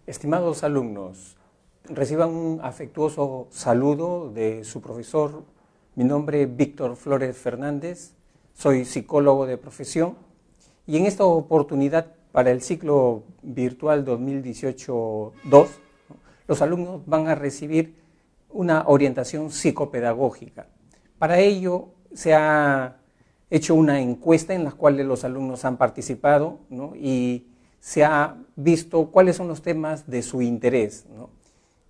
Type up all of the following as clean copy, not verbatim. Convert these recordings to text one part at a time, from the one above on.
Estimados alumnos, reciban un afectuoso saludo de su profesor. Mi nombre es Víctor Flores Fernández, soy psicólogo de profesión y en esta oportunidad para el ciclo virtual 2018-2, los alumnos van a recibir una orientación psicopedagógica. Para ello se ha hecho una encuesta en la cual los alumnos han participado, ¿no? Y se ha visto cuáles son los temas de su interés, ¿no?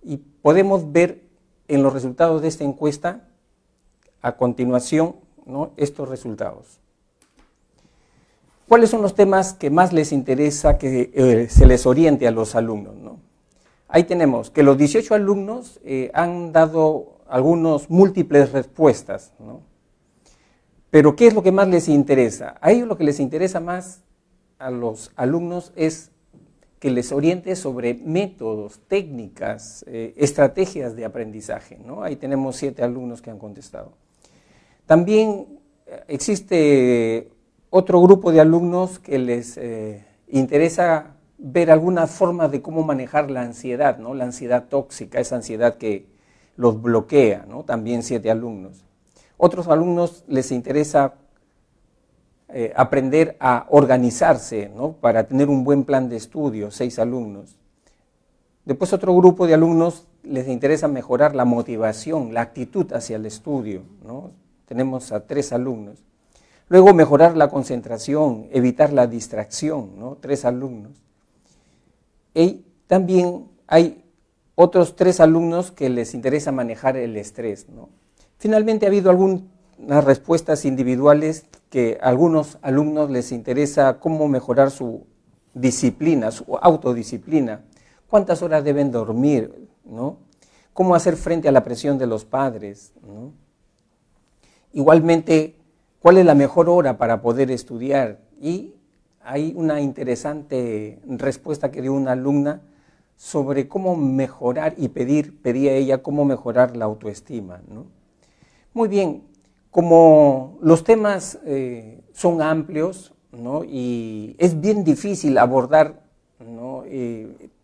Y podemos ver en los resultados de esta encuesta, a continuación, ¿no?, estos resultados. ¿Cuáles son los temas que más les interesa que se les oriente a los alumnos, ¿no? Ahí tenemos que los 18 alumnos han dado algunas múltiples respuestas, ¿no? Pero ¿qué es lo que más les interesa? A ellos lo que les interesa más a los alumnos es que les oriente sobre métodos, técnicas, estrategias de aprendizaje, ¿no? Ahí tenemos 7 alumnos que han contestado. También existe otro grupo de alumnos que les interesa ver alguna forma de cómo manejar la ansiedad, ¿no? La ansiedad tóxica, esa ansiedad que los bloquea, ¿no? También 7 alumnos. Otros alumnos les interesa aprender a organizarse, ¿no?, para tener un buen plan de estudio, 6 alumnos. Después otro grupo de alumnos les interesa mejorar la motivación, la actitud hacia el estudio, ¿no? Tenemos a 3 alumnos. Luego mejorar la concentración, evitar la distracción, ¿no? 3 alumnos. Y también hay otros 3 alumnos que les interesa manejar el estrés, ¿no? Finalmente ha habido algunas respuestas individuales que a algunos alumnos les interesa cómo mejorar su disciplina, su autodisciplina, cuántas horas deben dormir, ¿no? Cómo hacer frente a la presión de los padres, ¿no? Igualmente, cuál es la mejor hora para poder estudiar. Y hay una interesante respuesta que dio una alumna sobre cómo mejorar y pedía ella cómo mejorar la autoestima, ¿no? Muy bien, como los temas son amplios, ¿no?, y es bien difícil abordar, ¿no?,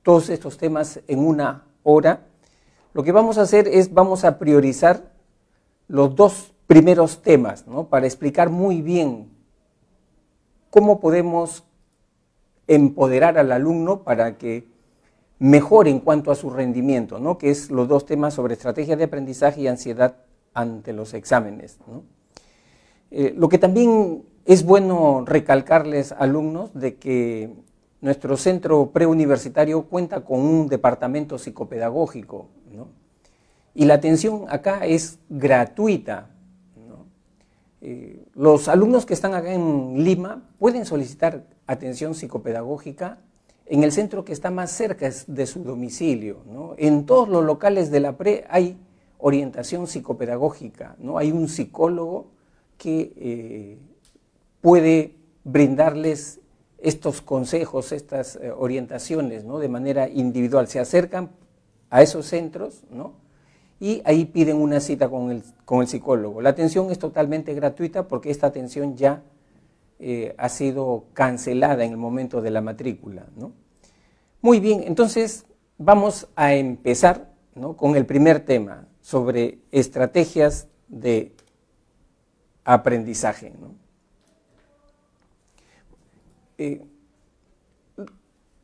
todos estos temas en una hora, lo que vamos a hacer es vamos a priorizar los 2 primeros temas, ¿no?, para explicar muy bien cómo podemos empoderar al alumno para que mejore en cuanto a su rendimiento, ¿no?, que es los 2 temas sobre estrategia de aprendizaje y ansiedad ante los exámenes, ¿no? Lo que también es bueno recalcarles, alumnos, de que nuestro centro preuniversitario cuenta con un departamento psicopedagógico, ¿no? Y la atención acá es gratuita, ¿no? Los alumnos que están acá en Lima pueden solicitar atención psicopedagógica en el centro que está más cerca de su domicilio, ¿no? En todos los locales de la PRE hay orientación psicopedagógica, ¿no? Hay un psicólogo que puede brindarles estos consejos, estas orientaciones, ¿no?, de manera individual. Se acercan a esos centros, ¿no?, y ahí piden una cita con el psicólogo. La atención es totalmente gratuita porque esta atención ya ha sido cancelada en el momento de la matrícula, ¿no? Muy bien, entonces vamos a empezar, ¿no?, con el primer tema sobre estrategias de aprendizaje, ¿no?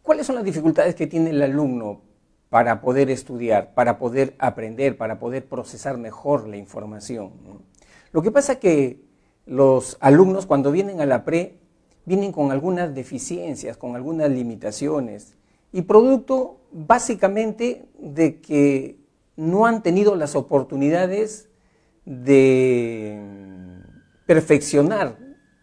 ¿Cuáles son las dificultades que tiene el alumno para poder estudiar, para poder aprender, para poder procesar mejor la información, ¿no? Lo que pasa es que los alumnos cuando vienen a la PRE vienen con algunas deficiencias, con algunas limitaciones y producto básicamente de que no han tenido las oportunidades de perfeccionar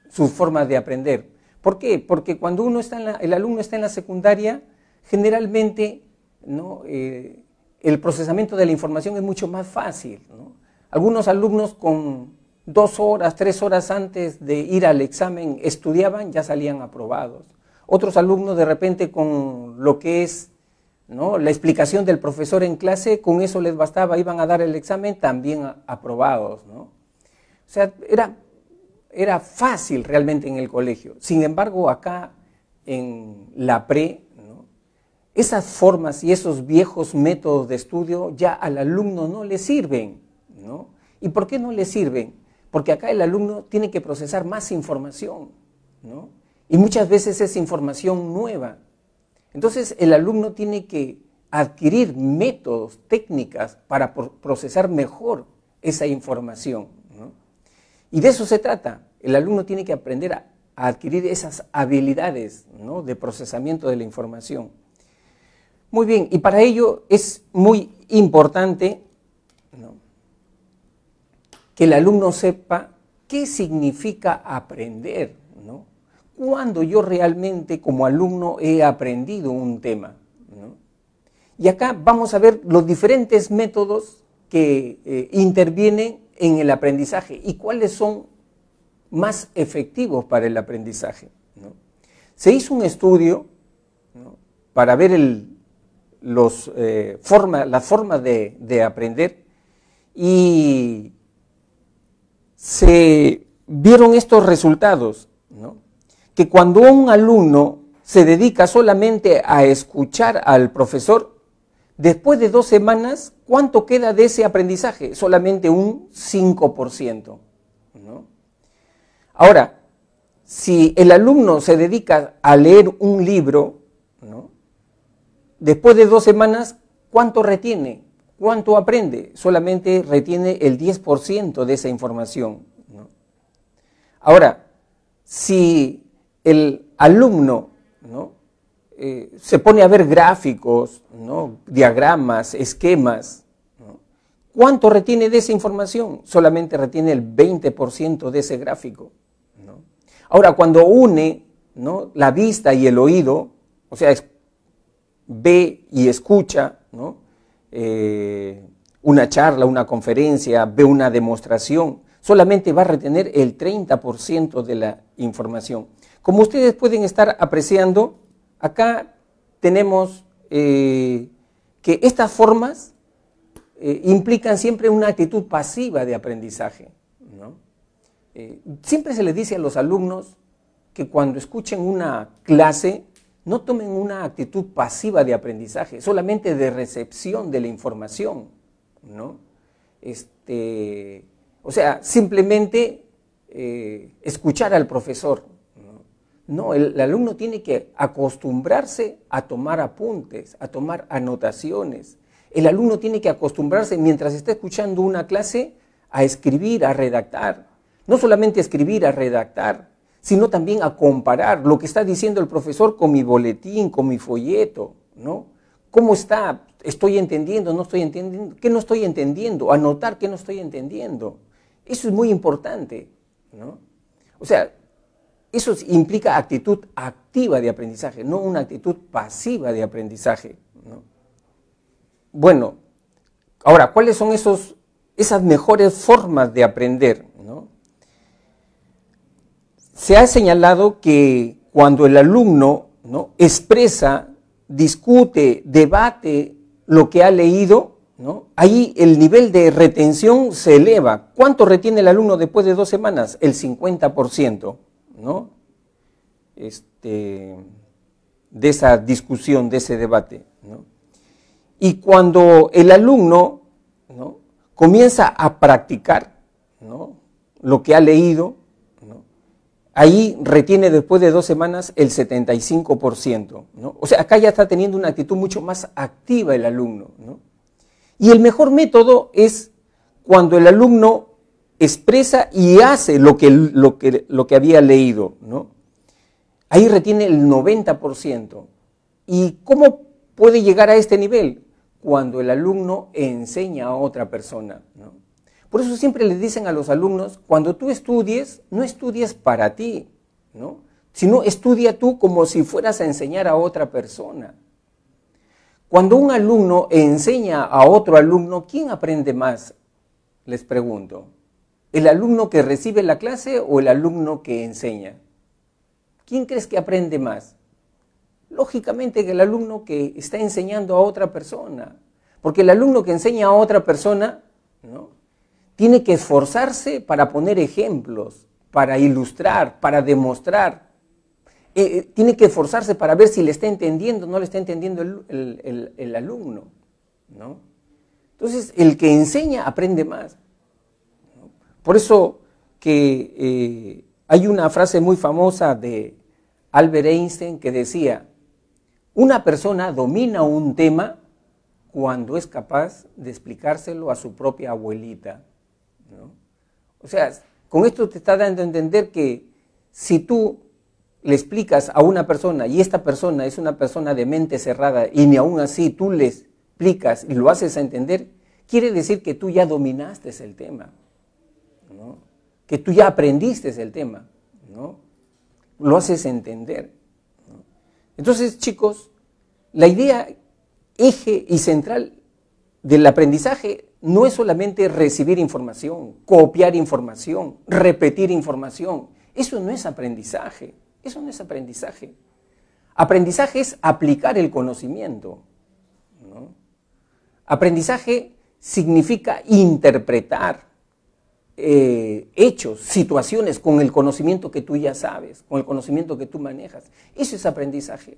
su forma de aprender. ¿Por qué? Porque cuando el alumno está en la secundaria, generalmente, ¿no?, el procesamiento de la información es mucho más fácil, ¿no? Algunos alumnos con 2 horas, 3 horas antes de ir al examen estudiaban, ya salían aprobados. Otros alumnos de repente con lo que es, ¿no?, la explicación del profesor en clase, con eso les bastaba, iban a dar el examen también aprobados, ¿no? O sea, era fácil realmente en el colegio. Sin embargo, acá en la PRE, ¿no?, esas formas y esos viejos métodos de estudio ya al alumno no le sirven, ¿no? ¿Y por qué no le sirven? Porque acá el alumno tiene que procesar más información, ¿no? Y muchas veces es información nueva. Entonces el alumno tiene que adquirir métodos, técnicas para procesar mejor esa información, ¿no? Y de eso se trata. El alumno tiene que aprender a adquirir esas habilidades, ¿no?, de procesamiento de la información. Muy bien, y para ello es muy importante, ¿no?, que el alumno sepa qué significa aprender, ¿no? Cuando yo realmente como alumno he aprendido un tema, ¿no? Y acá vamos a ver los diferentes métodos que intervienen en el aprendizaje y cuáles son más efectivos para el aprendizaje, ¿no? Se hizo un estudio, ¿no?, para ver las formas de aprender y se vieron estos resultados, ¿no?, que cuando un alumno se dedica solamente a escuchar al profesor, después de 2 semanas, ¿cuánto queda de ese aprendizaje? Solamente un 5%, ¿no? Ahora, si el alumno se dedica a leer un libro, ¿no?, después de 2 semanas, ¿cuánto retiene? ¿Cuánto aprende? Solamente retiene el 10% de esa información, ¿no? Ahora, si el alumno, ¿no?, se pone a ver gráficos, ¿no?, diagramas, esquemas, ¿no?, ¿cuánto retiene de esa información? Solamente retiene el 20% de ese gráfico, ¿no? Ahora, cuando une, ¿no?, la vista y el oído, o sea, ve y escucha, ¿no?, una charla, una conferencia, ve una demostración, solamente va a retener el 30% de la información. Como ustedes pueden estar apreciando, acá tenemos que estas formas implican siempre una actitud pasiva de aprendizaje, ¿no? Siempre se les dice a los alumnos que cuando escuchen una clase no tomen una actitud pasiva de aprendizaje, solamente de recepción de la información, ¿no? O sea, simplemente escuchar al profesor. No, el alumno tiene que acostumbrarse a tomar apuntes, a tomar anotaciones. El alumno tiene que acostumbrarse, mientras está escuchando una clase, a escribir, a redactar. No solamente a escribir, a redactar, sino también a comparar lo que está diciendo el profesor con mi boletín, con mi folleto, ¿no? ¿Cómo está? ¿Estoy entendiendo? ¿No estoy entendiendo? ¿Qué no estoy entendiendo? Anotar qué no estoy entendiendo. Eso es muy importante, ¿no? O sea, eso implica actitud activa de aprendizaje, no una actitud pasiva de aprendizaje, ¿no? Bueno, ahora, ¿cuáles son esas mejores formas de aprender, ¿no? Se ha señalado que cuando el alumno, ¿no?, expresa, discute, debate lo que ha leído, ¿no?, ahí el nivel de retención se eleva. ¿Cuánto retiene el alumno después de 2 semanas? El 50%. ¿No?, de esa discusión, de ese debate, ¿no? Y cuando el alumno, ¿no?, comienza a practicar, ¿no?, lo que ha leído, ¿no?, ahí retiene después de 2 semanas el 75%, ¿no? O sea, acá ya está teniendo una actitud mucho más activa el alumno, ¿no? Y el mejor método es cuando el alumno expresa y hace lo que había leído, ¿no? Ahí retiene el 90%. ¿Y cómo puede llegar a este nivel? Cuando el alumno enseña a otra persona, ¿no? Por eso siempre les dicen a los alumnos, cuando tú estudies, no estudies para ti, ¿no?, sino estudia tú como si fueras a enseñar a otra persona. Cuando un alumno enseña a otro alumno, ¿quién aprende más? Les pregunto. ¿El alumno que recibe la clase o el alumno que enseña? ¿Quién crees que aprende más? Lógicamente que el alumno que está enseñando a otra persona, porque el alumno que enseña a otra persona, ¿no?, tiene que esforzarse para poner ejemplos, para ilustrar, para demostrar. tiene que esforzarse para ver si le está entendiendo o no le está entendiendo el alumno, ¿no? Entonces, el que enseña aprende más, ¿no? Por eso que hay una frase muy famosa de Albert Einstein que decía: una persona domina un tema cuando es capaz de explicárselo a su propia abuelita, ¿no? O sea, con esto te está dando a entender que si tú le explicas a una persona y esta persona es una persona de mente cerrada y ni aún así tú le explicas y lo haces a entender, quiere decir que tú ya dominaste el tema, ¿no? Que tú ya aprendiste el tema, ¿no? Lo haces entender, ¿no? Entonces, chicos, la idea, eje y central del aprendizaje no es solamente recibir información, copiar información, repetir información. Eso no es aprendizaje. Eso no es aprendizaje. Aprendizaje es aplicar el conocimiento, ¿no? Aprendizaje significa interpretar hechos, situaciones con el conocimiento que tú ya sabes, con el conocimiento que tú manejas. Eso es aprendizaje.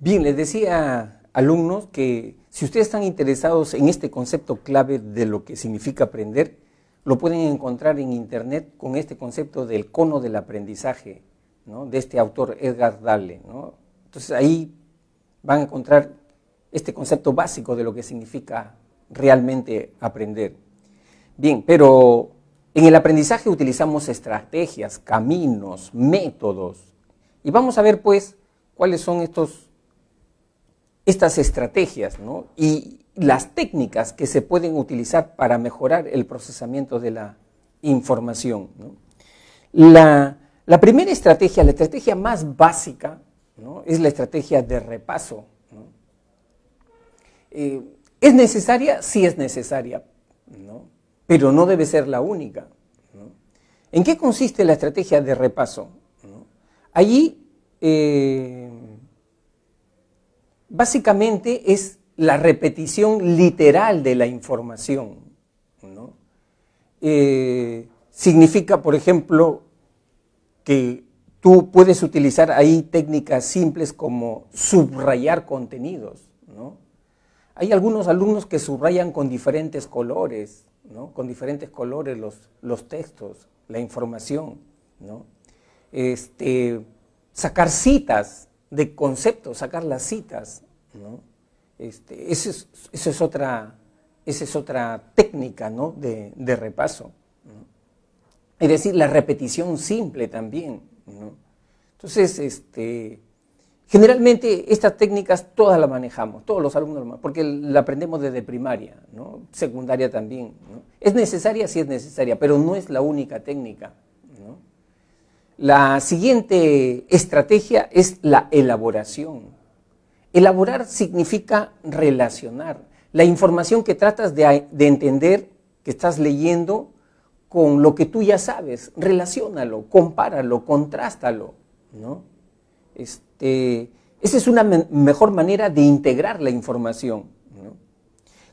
Bien, les decía, alumnos, que si ustedes están interesados en este concepto clave de lo que significa aprender, lo pueden encontrar en internet con este concepto del cono del aprendizaje, ¿no? De este autor Edgar Dale, ¿no? Entonces ahí van a encontrar este concepto básico de lo que significa realmente aprender. Bien, pero en el aprendizaje utilizamos estrategias, caminos, métodos, y vamos a ver pues cuáles son estas estrategias, ¿no? Y las técnicas que se pueden utilizar para mejorar el procesamiento de la información, ¿no? La primera estrategia, la estrategia más básica, ¿no? Es la estrategia de repaso, ¿no? ¿Es necesaria? Sí es necesaria, ¿no? Pero no debe ser la única, ¿no? ¿En qué consiste la estrategia de repaso, ¿no? Allí, básicamente es la repetición literal de la información, ¿no? Significa, por ejemplo, que tú puedes utilizar ahí técnicas simples como subrayar contenidos, ¿no? Hay algunos alumnos que subrayan con diferentes colores, ¿no? Con diferentes colores los textos, la información, ¿no? Sacar citas de conceptos, sacar las citas, ¿no? Esa es otra técnica, ¿no? de repaso, ¿no? Es decir, la repetición simple también, ¿no? Entonces, generalmente estas técnicas todas las manejamos, todos los alumnos, porque la aprendemos desde primaria, ¿no? Secundaria también, ¿no? ¿Es necesaria? Sí es necesaria, pero no es la única técnica, ¿no? La siguiente estrategia es la elaboración. Elaborar significa relacionar. La información que tratas de entender, que estás leyendo, con lo que tú ya sabes, relaciónalo, compáralo, contrástalo, ¿no? Esa es una mejor manera de integrar la información, ¿no?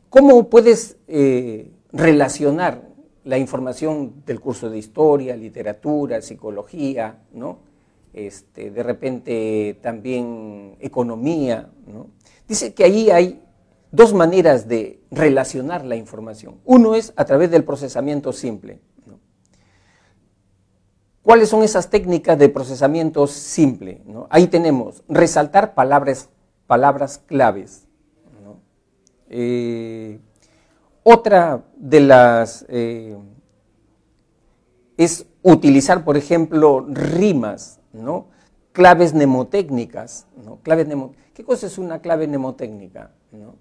¿Cómo puedes relacionar la información del curso de historia, literatura, psicología, ¿no? De repente también economía, ¿no? Dice que ahí hay dos maneras de relacionar la información. Uno es a través del procesamiento simple, ¿no? ¿Cuáles son esas técnicas de procesamiento simple, ¿no? Ahí tenemos resaltar palabras claves, ¿no? Otra de las es utilizar, por ejemplo, rimas, ¿no? Claves mnemotécnicas, ¿no? ¿Qué cosa es una clave mnemotécnica, ¿no?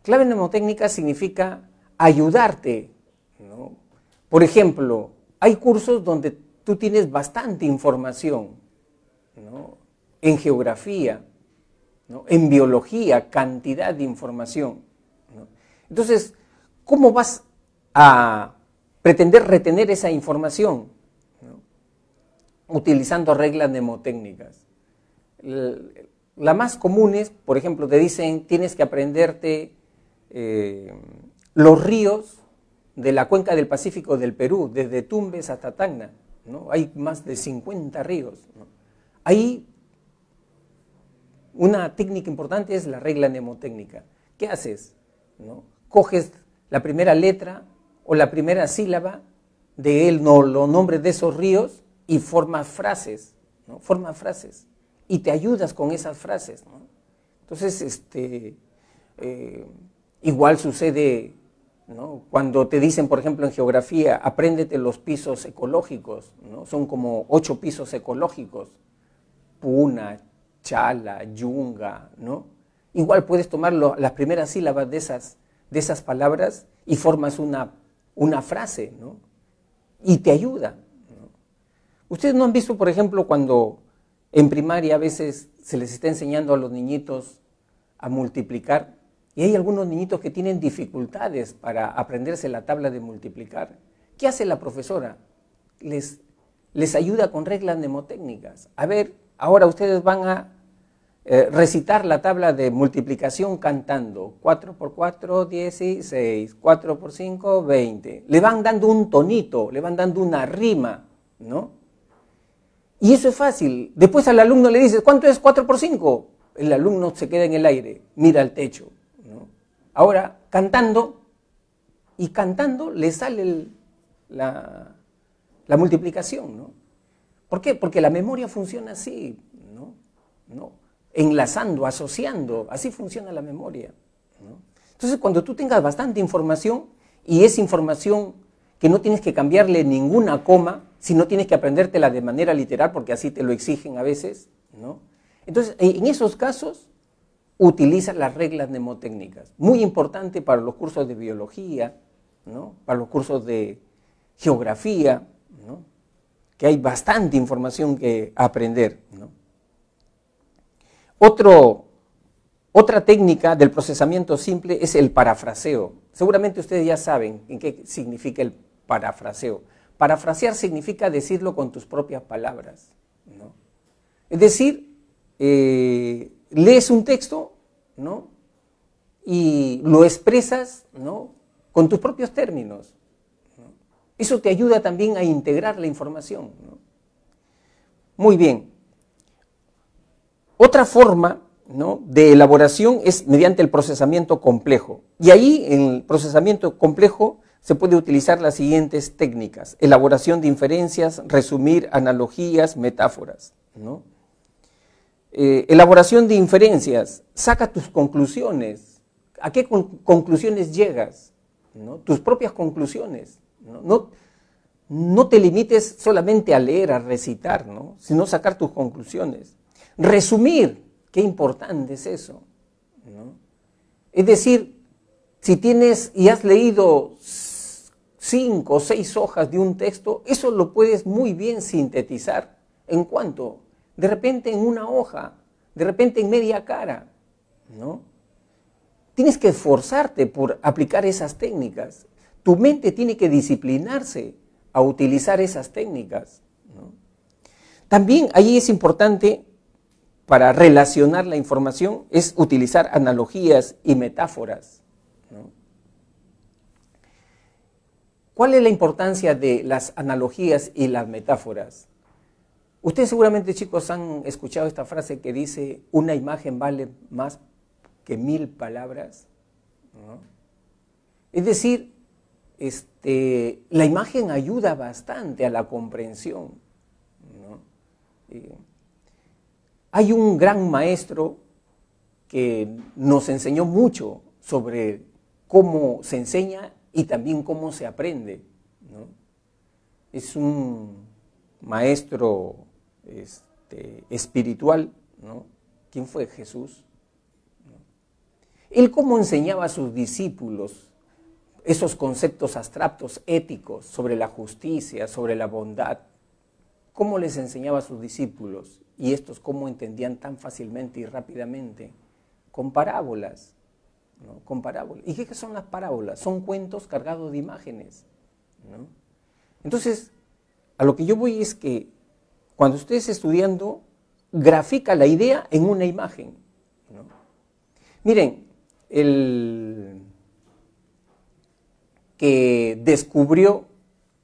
Clave mnemotécnica significa ayudarte, ¿no? Por ejemplo, hay cursos donde tú tienes bastante información, ¿no? En geografía, ¿no? En biología, cantidad de información, ¿no? Entonces, ¿cómo vas a pretender retener esa información, ¿no? Utilizando reglas mnemotécnicas. La más común es, por ejemplo, te dicen, tienes que aprenderte los ríos de la cuenca del Pacífico del Perú, desde Tumbes hasta Tacna, ¿no? Hay más de 50 ríos, ¿no? Ahí una técnica importante es la regla mnemotécnica. ¿Qué haces? ¿No? Coges la primera letra o la primera sílaba de los nombres de esos ríos y formas frases, ¿no? Formas frases y te ayudas con esas frases, ¿no? Entonces, igual sucede, ¿no? Cuando te dicen, por ejemplo, en geografía, apréndete los pisos ecológicos, ¿no? Son como 8 pisos ecológicos, Puna, Chala, Yunga, ¿no? Igual puedes tomar las primeras sílabas de esas palabras y formas una frase, ¿no? Y te ayuda, ¿no? Ustedes no han visto, por ejemplo, cuando en primaria a veces se les está enseñando a los niñitos a multiplicar, y hay algunos niñitos que tienen dificultades para aprenderse la tabla de multiplicar. ¿Qué hace la profesora? Les ayuda con reglas mnemotécnicas. A ver, ahora ustedes van a recitar la tabla de multiplicación cantando. 4 por 4, 16, 4 por 5, 20. Le van dando un tonito, le van dando una rima, ¿no? Y eso es fácil. Después al alumno le dices, ¿cuánto es 4 por 5? El alumno se queda en el aire, mira al techo, ¿no? Ahora, cantando le sale la multiplicación, ¿no? ¿Por qué? Porque la memoria funciona así, ¿no? Enlazando, asociando, así funciona la memoria, ¿no? Entonces, cuando tú tengas bastante información, y es información que no tienes que cambiarle ninguna coma, sino tienes que aprendértela de manera literal, porque así te lo exigen a veces, ¿no? Entonces, en esos casos, utiliza las reglas mnemotécnicas. Muy importante para los cursos de biología, ¿no? Para los cursos de geografía, ¿no? Que hay bastante información que aprender, ¿no? Otra técnica del procesamiento simple es el parafraseo. Seguramente ustedes ya saben en qué significa el parafraseo. Parafrasear significa decirlo con tus propias palabras, ¿no? Es decir, lees un texto, ¿no? Y lo expresas, ¿no? Con tus propios términos, ¿no? Eso te ayuda también a integrar la información, ¿no? Muy bien. Otra forma, ¿no?, de elaboración es mediante el procesamiento complejo. Y ahí, en el procesamiento complejo, se puede utilizar las siguientes técnicas: elaboración de inferencias, resumir, analogías, metáforas, ¿no? Elaboración de inferencias, saca tus conclusiones. ¿A qué conclusiones llegas? ¿No? Tus propias conclusiones, ¿no? No te limites solamente a leer, a recitar, ¿no?, sino sacar tus conclusiones. Resumir, qué importante es eso, ¿no? Es decir, si tienes y has leído 5 o 6 hojas de un texto, eso lo puedes muy bien sintetizar. ¿En cuánto? De repente en una hoja, de repente en media cara, ¿no? Tienes que esforzarte por aplicar esas técnicas. Tu mente tiene que disciplinarse a utilizar esas técnicas, ¿no? También ahí es importante, para relacionar la información, es utilizar analogías y metáforas, ¿no? ¿Cuál es la importancia de las analogías y las metáforas? Ustedes seguramente, chicos, han escuchado esta frase que dice: una imagen vale más que 1000 palabras, ¿no? Es decir, la imagen ayuda bastante a la comprensión, ¿no? Hay un gran maestro que nos enseñó mucho sobre cómo se enseña y también cómo se aprende, ¿no? Es un maestro espiritual, ¿no? ¿Quién fue? Jesús, ¿no? Él cómo enseñaba a sus discípulos esos conceptos abstractos éticos sobre la justicia, sobre la bondad. ¿Cómo les enseñaba a sus discípulos? Y estos cómo entendían tan fácilmente y rápidamente. Con parábolas, ¿no? Con parábolas. ¿Y qué son las parábolas? Son cuentos cargados de imágenes, ¿no? Entonces, a lo que yo voy es que cuando estés estudiando, grafica la idea en una imagen, ¿no? Miren, el que descubrió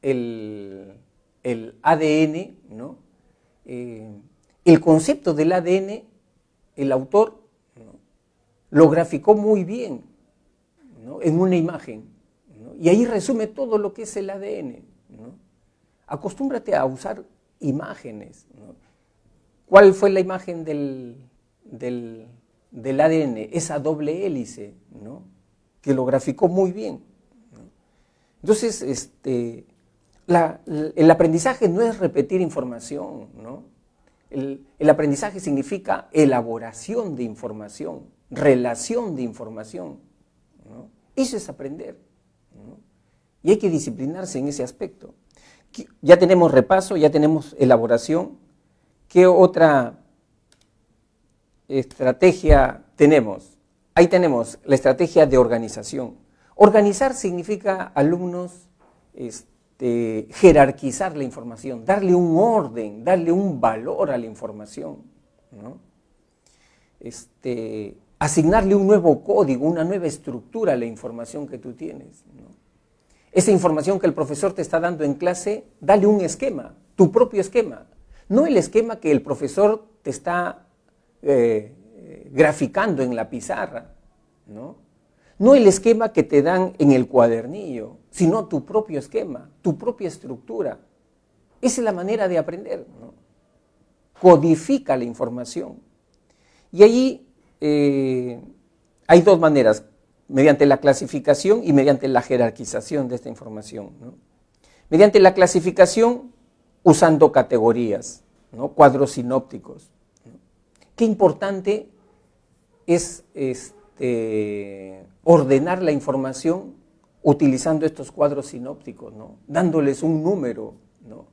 el ADN, ¿no? El concepto del ADN el autor, ¿no?, lo graficó muy bien, ¿no?, en una imagen, ¿no?, y ahí resume todo lo que es el ADN, ¿no? Acostúmbrate a usar imágenes, ¿no? ¿Cuál fue la imagen del ADN? Esa doble hélice, ¿no?, que lo graficó muy bien, ¿no? Entonces, el aprendizaje no es repetir información, ¿no? El aprendizaje significa elaboración de información, relación de información, ¿no? Eso es aprender, ¿no? Y hay que disciplinarse en ese aspecto. Ya tenemos repaso, ya tenemos elaboración. ¿Qué otra estrategia tenemos? Ahí tenemos la estrategia de organización. Organizar significa, alumnos, jerarquizar la información, darle un orden, darle un valor a la información, ¿no? Asignarle un nuevo código, una nueva estructura a la información que tú tienes, ¿no? Esa información que el profesor te está dando en clase, dale un esquema, tu propio esquema, no el esquema que el profesor te está graficando en la pizarra, ¿no? No el esquema que te dan en el cuadernillo, sino tu propio esquema, tu propia estructura. Esa es la manera de aprender, ¿no? Codifica la información. Y allí hay dos maneras, mediante la clasificación y mediante la jerarquización de esta información, ¿no? Mediante la clasificación, usando categorías, ¿no?, cuadros sinópticos, ¿no? Qué importante es ordenar la información utilizando estos cuadros sinópticos, ¿no?, dándoles un número, ¿no?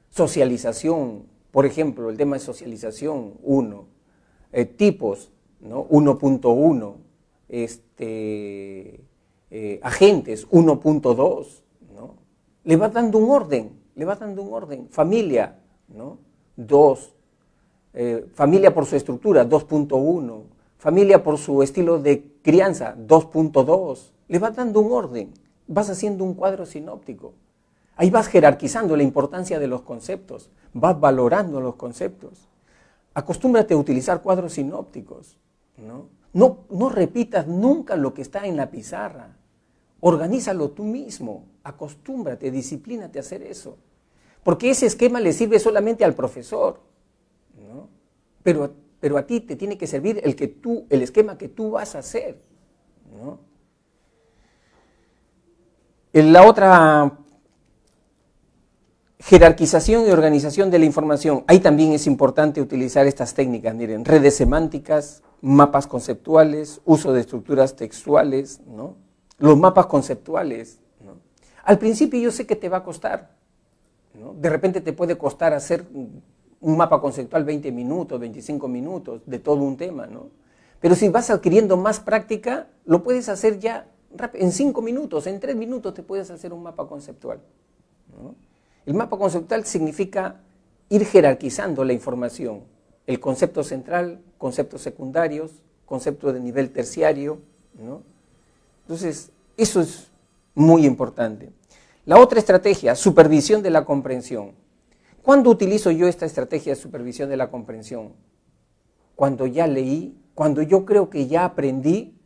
Socialización, por ejemplo, el tema de socialización, 1, tipos, ¿no?, 1.1, agentes, 1.2, ¿no? Le va dando un orden, familia, ¿no?, 2, familia por su estructura, 2.1, familia por su estilo de crianza, 2.2, le vas dando un orden, vas haciendo un cuadro sinóptico. Ahí vas jerarquizando la importancia de los conceptos, vas valorando los conceptos. Acostúmbrate a utilizar cuadros sinópticos, ¿no? No repitas nunca lo que está en la pizarra, organízalo tú mismo, acostúmbrate, disciplínate a hacer eso, porque ese esquema le sirve solamente al profesor, ¿no? Pero a ti te tiene que servir el esquema que tú vas a hacer, ¿no? En la otra, jerarquización y organización de la información. Ahí también es importante utilizar estas técnicas, miren, redes semánticas, mapas conceptuales, uso de estructuras textuales, ¿no? Los mapas conceptuales, ¿no? Al principio yo sé que te va a costar, ¿no? De repente te puede costar hacer un mapa conceptual 20 minutos, 25 minutos de todo un tema, ¿no? Pero si vas adquiriendo más práctica, lo puedes hacer ya en 5 minutos, en 3 minutos te puedes hacer un mapa conceptual, ¿no? El mapa conceptual significa ir jerarquizando la información, el concepto central, conceptos secundarios, concepto de nivel terciario, ¿no? Entonces, eso es muy importante. La otra estrategia, supervisión de la comprensión. ¿Cuándo utilizo yo esta estrategia de supervisión de la comprensión? Cuando ya leí, cuando yo creo que ya aprendí.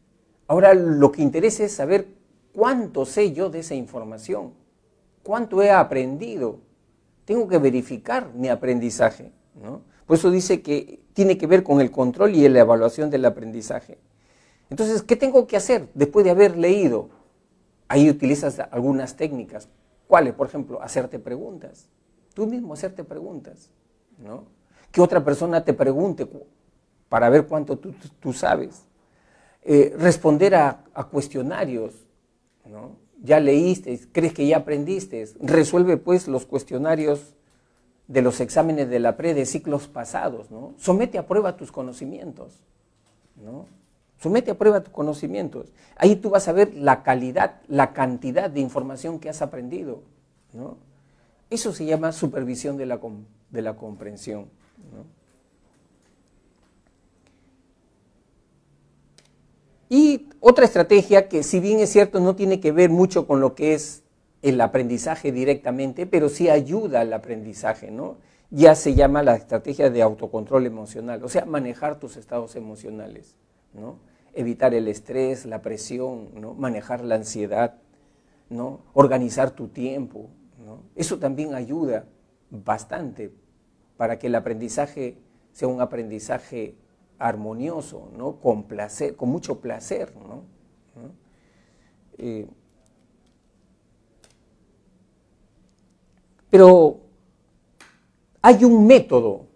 Ahora lo que interesa es saber cuánto sé yo de esa información, cuánto he aprendido. Tengo que verificar mi aprendizaje, ¿no? Por eso dice que tiene que ver con el control y la evaluación del aprendizaje. Entonces, ¿qué tengo que hacer después de haber leído? Ahí utilizas algunas técnicas. ¿Cuáles? Por ejemplo, hacerte preguntas. Tú mismo hacerte preguntas, ¿no? Que otra persona te pregunte para ver cuánto tú sabes. Responder a cuestionarios, ¿no? Ya leíste, crees que ya aprendiste, resuelve pues los cuestionarios de los exámenes de la pre de ciclos pasados, ¿no? Somete a prueba tus conocimientos, ¿no? Somete a prueba tus conocimientos. Ahí tú vas a ver la calidad, la cantidad de información que has aprendido, ¿no? Eso se llama supervisión de la comprensión, ¿no? Y otra estrategia que, si bien es cierto, no tiene que ver mucho con lo que es el aprendizaje directamente, pero sí ayuda al aprendizaje, ¿no? ya se llama la estrategia de autocontrol emocional, o sea, manejar tus estados emocionales, ¿no? Evitar el estrés, la presión, ¿no? Manejar la ansiedad, ¿no? Organizar tu tiempo, ¿no? Eso también ayuda bastante para que el aprendizaje sea un aprendizaje armonioso, ¿no? Con placer, con mucho placer, ¿no? Pero hay un método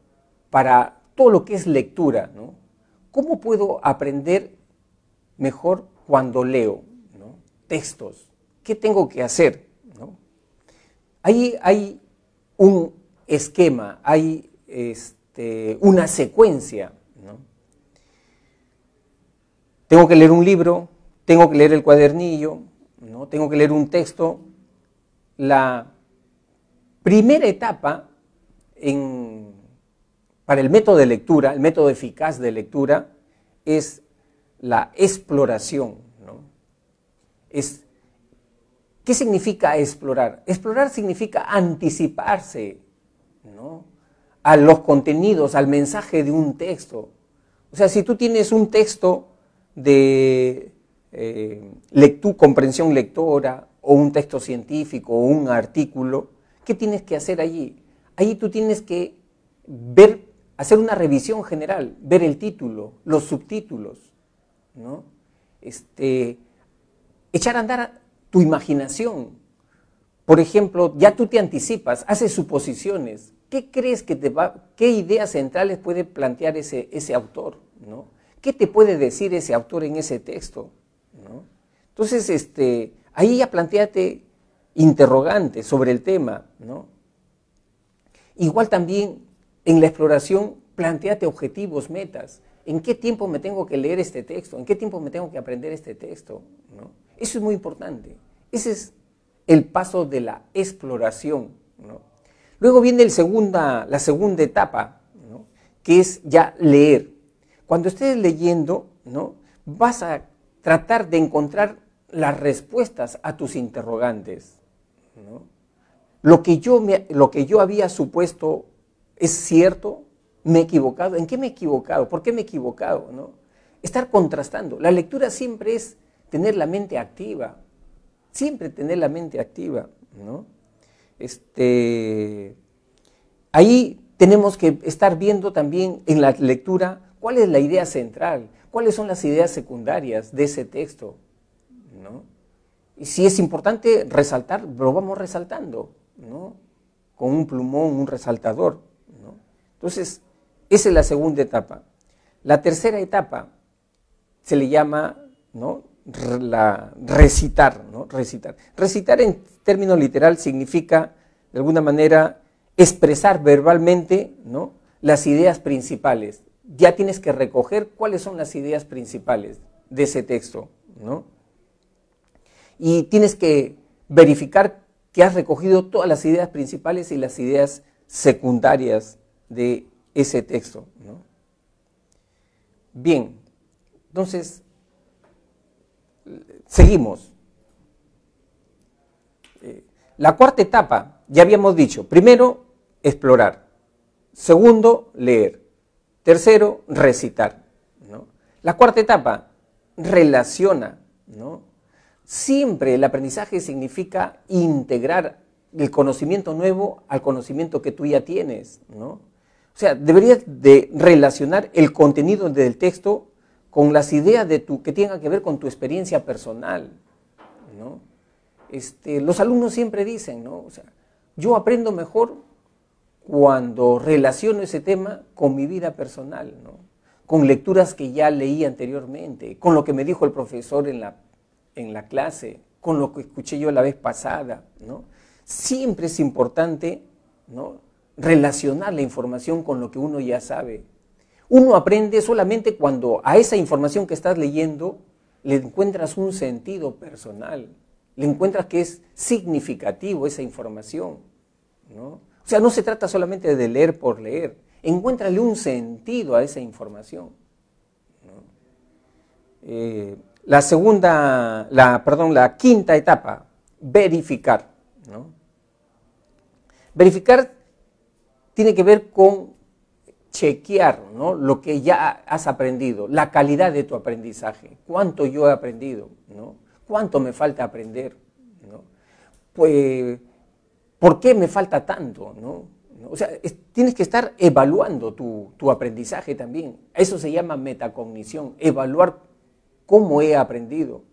para todo lo que es lectura, ¿no? ¿Cómo puedo aprender mejor cuando leo, ¿no? Textos? ¿Qué tengo que hacer, ¿no? Ahí hay un esquema, hay una secuencia, ¿no? Tengo que leer un libro, tengo que leer el cuadernillo, ¿no? Tengo que leer un texto. La primera etapa para el método de lectura, el método eficaz de lectura, es la exploración, ¿no? ¿Qué significa explorar? Explorar significa anticiparse, ¿no? A los contenidos, al mensaje de un texto. O sea, si tú tienes un texto de comprensión lectora, o un texto científico, o un artículo, ¿qué tienes que hacer allí? Allí tú tienes que hacer una revisión general, ver el título, los subtítulos, ¿no? Echar a andar tu imaginación. Por ejemplo, ya tú te anticipas, haces suposiciones. ¿Qué crees qué ideas centrales puede plantear ese autor, ¿no? ¿Qué te puede decir ese autor en ese texto, ¿no? Entonces, ahí ya plantéate interrogantes sobre el tema, ¿no? Igual también en la exploración, plantéate objetivos, metas. ¿En qué tiempo me tengo que leer este texto? ¿En qué tiempo me tengo que aprender este texto, ¿no? Eso es muy importante. Ese es el paso de la exploración, ¿no? Luego viene la segunda etapa, ¿no? Que es ya leer. Cuando estés leyendo, ¿no? Vas a tratar de encontrar las respuestas a tus interrogantes, ¿no? Lo que yo había supuesto es cierto, me he equivocado. ¿En qué me he equivocado? ¿Por qué me he equivocado, ¿no? Estar contrastando. La lectura siempre es tener la mente activa, siempre tener la mente activa, ¿no? Ahí tenemos que estar viendo también en la lectura cuál es la idea central, cuáles son las ideas secundarias de ese texto, ¿no? Y si es importante resaltar, lo vamos resaltando, ¿no? Con un plumón, un resaltador, ¿no? Entonces, esa es la segunda etapa. La tercera etapa se le llama, ¿no? Recitar, ¿no? Recitar. Recitar en términos literal significa, de alguna manera, expresar verbalmente, ¿no? Las ideas principales. Ya tienes que recoger cuáles son las ideas principales de ese texto, ¿no? Y tienes que verificar que has recogido todas las ideas principales y las ideas secundarias de ese texto, ¿no? Bien, entonces, seguimos. La cuarta etapa, ya habíamos dicho, primero, explorar. Segundo, leer. Tercero, recitar, ¿no? La cuarta etapa, relaciona, ¿no? Siempre el aprendizaje significa integrar el conocimiento nuevo al conocimiento que tú ya tienes, ¿no? O sea, deberías de relacionar el contenido del texto con las ideas que tengan que ver con tu experiencia personal, ¿no? Los alumnos siempre dicen, ¿no? O sea, yo aprendo mejor cuando relaciono ese tema con mi vida personal, ¿no? Con lecturas que ya leí anteriormente, con lo que me dijo el profesor en la clase, con lo que escuché yo la vez pasada, ¿no? Siempre es importante, ¿no? Relacionar la información con lo que uno ya sabe. Uno aprende solamente cuando a esa información que estás leyendo le encuentras un sentido personal, le encuentras que es significativo esa información, ¿no? O sea, no se trata solamente de leer por leer, encuéntrale un sentido a esa información, ¿no? La quinta etapa, verificar, ¿no? Verificar tiene que ver con chequear, ¿no?, lo que ya has aprendido, la calidad de tu aprendizaje, cuánto yo he aprendido, ¿no?, cuánto me falta aprender, ¿no?, pues, ¿por qué me falta tanto?, ¿no? O sea, tienes que estar evaluando tu aprendizaje también. Eso se llama metacognición, evaluar cómo he aprendido.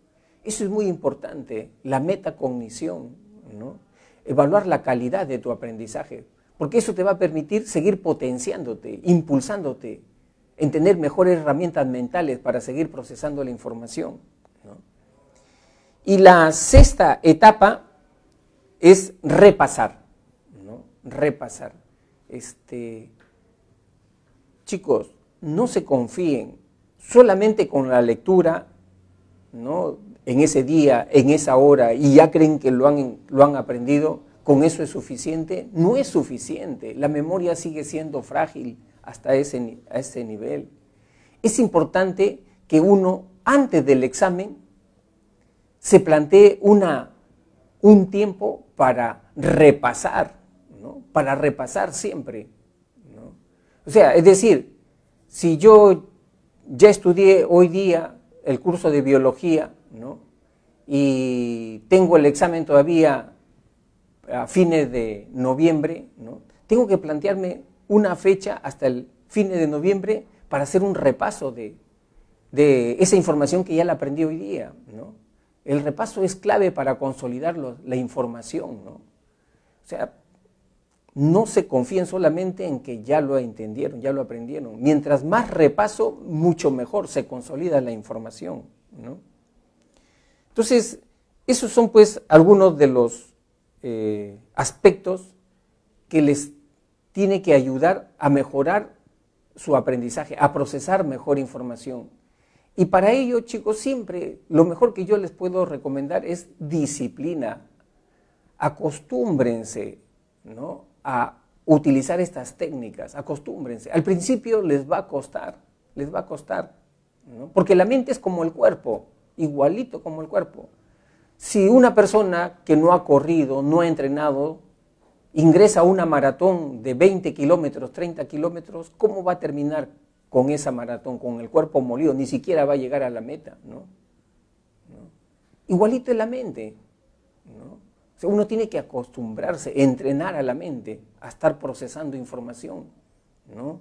Eso es muy importante, la metacognición, ¿no? Evaluar la calidad de tu aprendizaje, porque eso te va a permitir seguir potenciándote, impulsándote, en tener mejores herramientas mentales para seguir procesando la información, ¿no? Y la sexta etapa es repasar, ¿no? Repasar. Chicos, no se confíen solamente con la lectura, ¿no?, en ese día, en esa hora, y ya creen que lo han aprendido, con eso es suficiente. No es suficiente, la memoria sigue siendo frágil hasta a ese nivel. Es importante que uno, antes del examen, se plantee un tiempo para repasar, ¿no?, para repasar siempre, ¿no? O sea, es decir, si yo ya estudié hoy día el curso de biología, ¿no?, y tengo el examen todavía a fines de noviembre, ¿no?, tengo que plantearme una fecha hasta el fines de noviembre para hacer un repaso de esa información que ya la aprendí hoy día, ¿no? El repaso es clave para consolidar la información, ¿no? O sea, no se confíen solamente en que ya lo entendieron, ya lo aprendieron. Mientras más repaso, mucho mejor se consolida la información, ¿no? Entonces, esos son pues algunos de los aspectos que les tiene que ayudar a mejorar su aprendizaje, a procesar mejor información. Y para ello, chicos, siempre lo mejor que yo les puedo recomendar es disciplina. Acostúmbrense, ¿no?, a utilizar estas técnicas, acostúmbrense. Al principio les va a costar, ¿no?, porque la mente es como el cuerpo, igualito como el cuerpo. Si una persona que no ha corrido, no ha entrenado, ingresa a una maratón de 20 kilómetros, 30 kilómetros, ¿cómo va a terminar con esa maratón? Con el cuerpo molido, ni siquiera va a llegar a la meta, ¿no? Igualito es la mente, ¿no? O sea, uno tiene que acostumbrarse, entrenar a la mente a estar procesando información, ¿no?,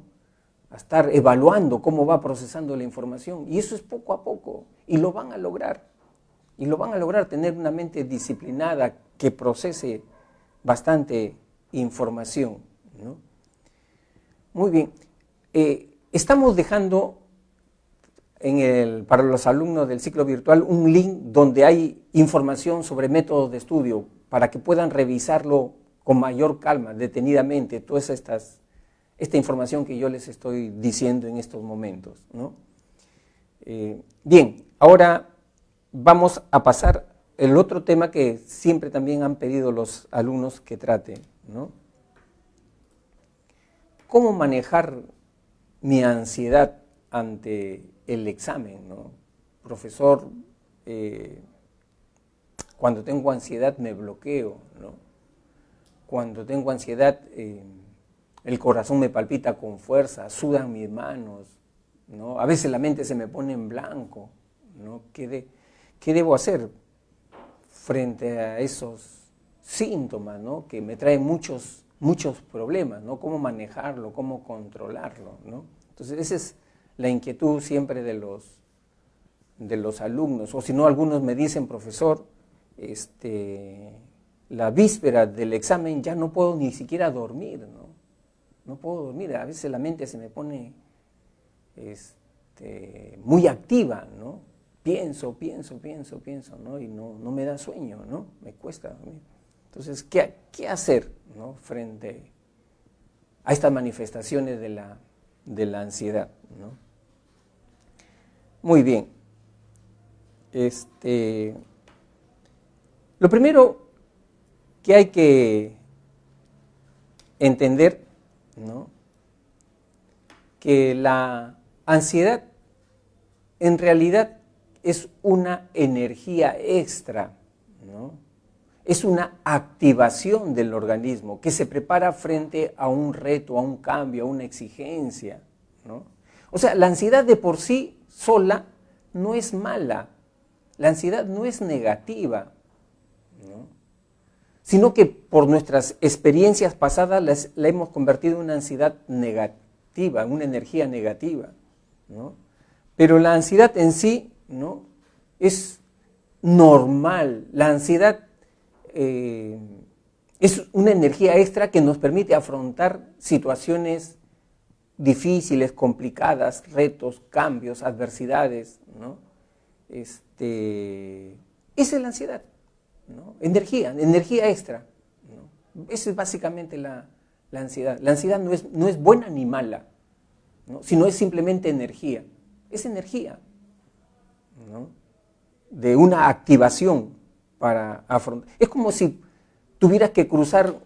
a estar evaluando cómo va procesando la información. Y eso es poco a poco, y lo van a lograr. Y lo van a lograr, tener una mente disciplinada que procese bastante información, ¿no? Muy bien. Estamos dejando para los alumnos del ciclo virtual un link donde hay información sobre métodos de estudio para que puedan revisarlo con mayor calma, detenidamente, toda esta información que yo les estoy diciendo en estos momentos, ¿no? Bien, ahora vamos a pasar el otro tema que siempre también han pedido los alumnos que trate, ¿no? ¿Cómo manejar mi ansiedad ante el examen, ¿no? Profesor, cuando tengo ansiedad me bloqueo, ¿no? Cuando tengo ansiedad el corazón me palpita con fuerza, sudan mis manos, ¿no? A veces la mente se me pone en blanco, ¿no? ¿Qué debo hacer frente a esos síntomas, ¿no?, que me traen muchos problemas, ¿no? ¿Cómo manejarlo, cómo controlarlo, ¿no? Entonces, esa es la inquietud siempre de los alumnos. O si no, algunos me dicen, profesor, la víspera del examen ya no puedo ni siquiera dormir, ¿no? No puedo dormir, a veces la mente se me pone muy activa, ¿no? Pienso, ¿no? Y no me da sueño, ¿no? Me cuesta dormir. Entonces, ¿qué hacer, ¿no?, frente a estas manifestaciones de la ansiedad, ¿no? Muy bien. Lo primero que hay que entender, ¿no?, que la ansiedad en realidad es una energía extra, ¿no? es una activación del organismo que se prepara frente a un reto, a un cambio, a una exigencia, ¿no? O sea, la ansiedad de por sí sola no es mala, la ansiedad no es negativa, ¿no? Sino que por nuestras experiencias pasadas la hemos convertido en una ansiedad negativa, en una energía negativa, ¿no? Pero la ansiedad en sí, ¿no?, es normal. La ansiedad es una energía extra que nos permite afrontar situaciones difíciles, complicadas, retos, cambios, adversidades, ¿no? Esa es la ansiedad, ¿no? Energía extra, ¿no? Esa es básicamente la ansiedad. La ansiedad no es buena ni mala, ¿no?, sino es simplemente energía. Es energía, ¿no?, de una activación para afrontar. Es como si tuvieras que cruzar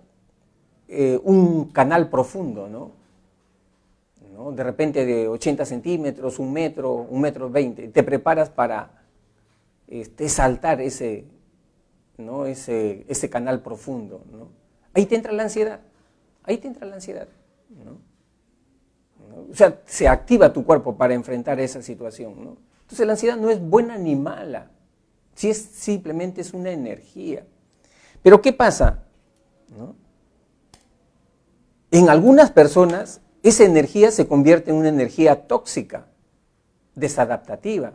un canal profundo, ¿no? De repente de 80 centímetros, 1 metro 20, te preparas para saltar ese canal profundo, ¿no? Ahí te entra la ansiedad, ¿no? O sea, se activa tu cuerpo para enfrentar esa situación, ¿no? Entonces la ansiedad no es buena ni mala, simplemente es una energía. Pero ¿qué pasa?, ¿no? En algunas personas esa energía se convierte en una energía tóxica, desadaptativa,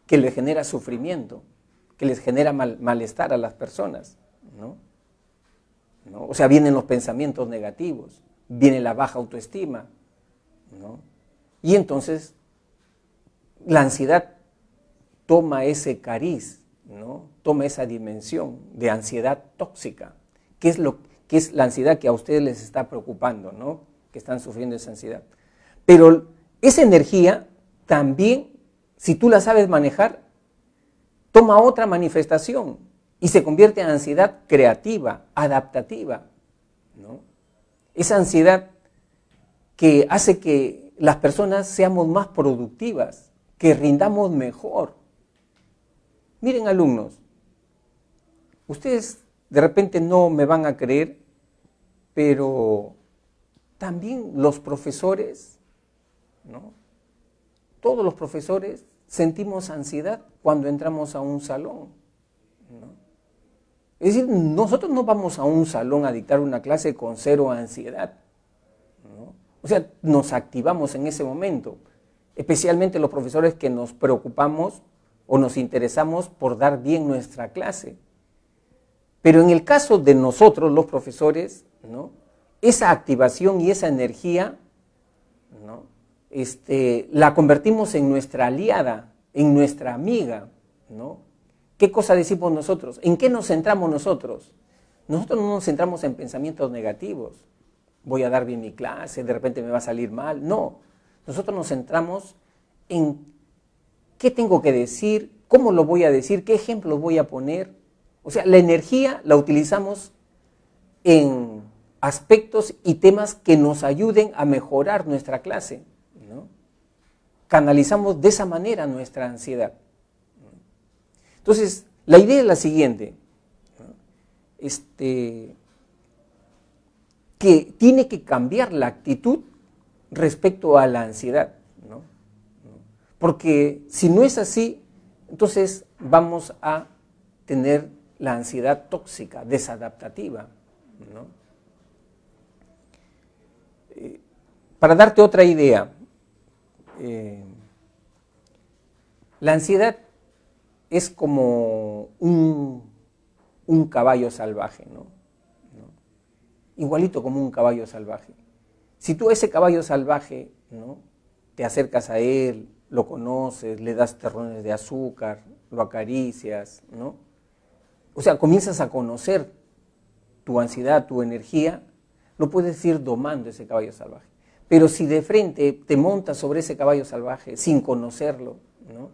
que le genera sufrimiento, que les genera malestar a las personas, ¿no? O sea, vienen los pensamientos negativos, viene la baja autoestima, ¿no? Y entonces la ansiedad toma ese cariz, ¿no?, toma esa dimensión de ansiedad tóxica, que es la ansiedad que a ustedes les está preocupando, ¿no?, que están sufriendo esa ansiedad. Pero esa energía también, si tú la sabes manejar, toma otra manifestación y se convierte en ansiedad creativa, adaptativa, ¿no? Esa ansiedad que hace que las personas seamos más productivas, que rindamos mejor. Miren, alumnos, ustedes de repente no me van a creer, pero también los profesores, ¿no?, todos los profesores sentimos ansiedad cuando entramos a un salón, ¿no? Es decir, nosotros no vamos a un salón a dictar una clase con cero ansiedad, ¿no? O sea, nos activamos en ese momento, especialmente los profesores que nos preocupamos o nos interesamos por dar bien nuestra clase. Pero en el caso de nosotros, los profesores, ¿no?, esa activación y esa energía, ¿no?, la convertimos en nuestra aliada, en nuestra amiga, ¿no? ¿Qué cosa decimos nosotros? ¿En qué nos centramos nosotros? Nosotros no nos centramos en pensamientos negativos. Voy a dar bien mi clase, de repente me va a salir mal. No, nosotros nos centramos en qué tengo que decir, cómo lo voy a decir, qué ejemplos voy a poner. O sea, la energía la utilizamos en aspectos y temas que nos ayuden a mejorar nuestra clase, ¿no? Canalizamos de esa manera nuestra ansiedad. Entonces, la idea es la siguiente, ¿no?, que tiene que cambiar la actitud respecto a la ansiedad, ¿no? Porque si no es así, entonces vamos a tener la ansiedad tóxica, desadaptativa, ¿no? Para darte otra idea, la ansiedad es como un caballo salvaje, ¿no? Igualito como un caballo salvaje. Si tú a ese caballo salvaje, ¿no?, te acercas a él, lo conoces, le das terrones de azúcar, lo acaricias, ¿no?, o sea, comienzas a conocer tu ansiedad, tu energía, lo puedes ir domando ese caballo salvaje. Pero si de frente te montas sobre ese caballo salvaje sin conocerlo, ¿no?,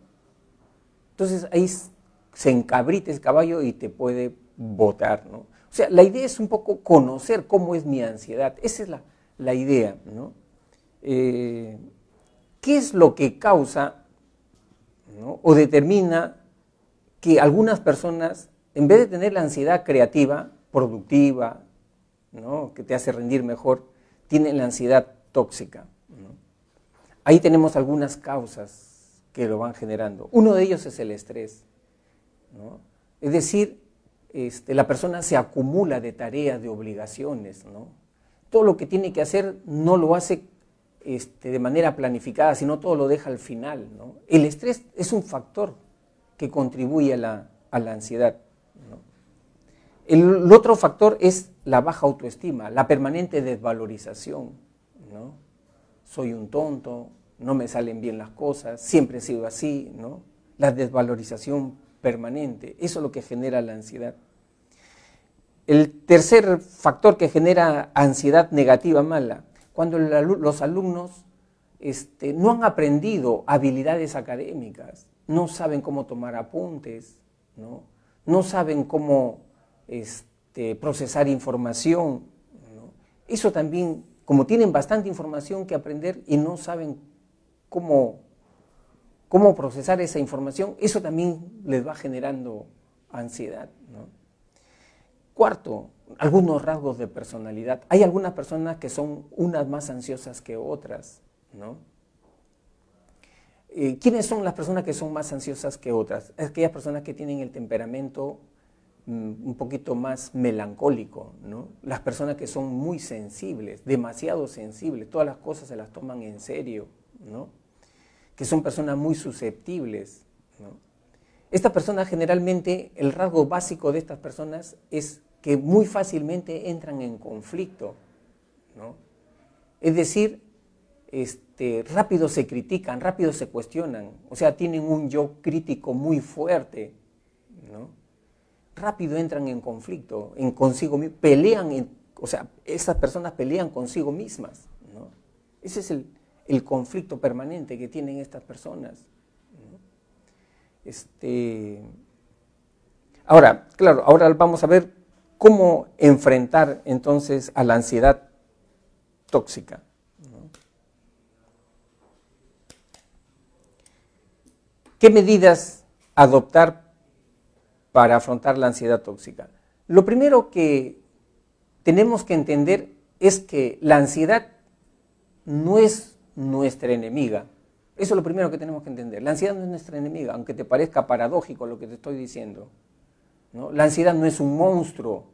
entonces ahí se encabrita ese caballo y te puede botar, ¿no? O sea, la idea es un poco conocer cómo es mi ansiedad. Esa es la idea, ¿no? ¿Qué es lo que causa, ¿no?, o determina que algunas personas en vez de tener la ansiedad creativa, productiva, ¿no?, que te hace rendir mejor, tienen la ansiedad tóxica, ¿no? Ahí tenemos algunas causas que lo van generando. Uno de ellos es el estrés, ¿no? Es decir, la persona se acumula de tareas, de obligaciones, ¿no? Todo lo que tiene que hacer no lo hace de manera planificada, sino todo lo deja al final, ¿no? El estrés es un factor que contribuye a la ansiedad, ¿no? El otro factor es la baja autoestima, la permanente desvalorización, ¿no? Soy un tonto, no me salen bien las cosas, siempre he sido así, ¿no? La desvalorización permanente, eso es lo que genera la ansiedad. El tercer factor que genera ansiedad negativa mala, cuando los alumnos no han aprendido habilidades académicas, no saben cómo tomar apuntes, no saben cómo procesar información, ¿no? Eso también, como tienen bastante información que aprender y no saben cómo procesar esa información, eso también les va generando ansiedad, ¿no? Cuarto, algunos rasgos de personalidad. Hay algunas personas que son unas más ansiosas que otras, ¿no? ¿Quiénes son las personas que son más ansiosas que otras? Aquellas personas que tienen el temperamento un poquito más melancólico, ¿no? Las personas que son muy sensibles, demasiado sensibles, todas las cosas se las toman en serio, ¿no? Que son personas muy susceptibles, ¿no? Estas personas generalmente, el rasgo básico de estas personas es que muy fácilmente entran en conflicto, ¿no? Es decir, rápido se critican, rápido se cuestionan, o sea, tienen un yo crítico muy fuerte, ¿no? Rápido entran en conflicto, en consigo mismos, pelean, o sea, estas personas pelean consigo mismas, ¿no? Ese es el conflicto permanente que tienen estas personas, ¿no? Ahora, claro, ahora vamos a ver cómo enfrentar entonces a la ansiedad tóxica, ¿no? ¿Qué medidas adoptar para afrontar la ansiedad tóxica? Lo primero que tenemos que entender es que la ansiedad no es nuestra enemiga. Eso es lo primero que tenemos que entender. La ansiedad no es nuestra enemiga, aunque te parezca paradójico lo que te estoy diciendo, ¿no? La ansiedad no es un monstruo,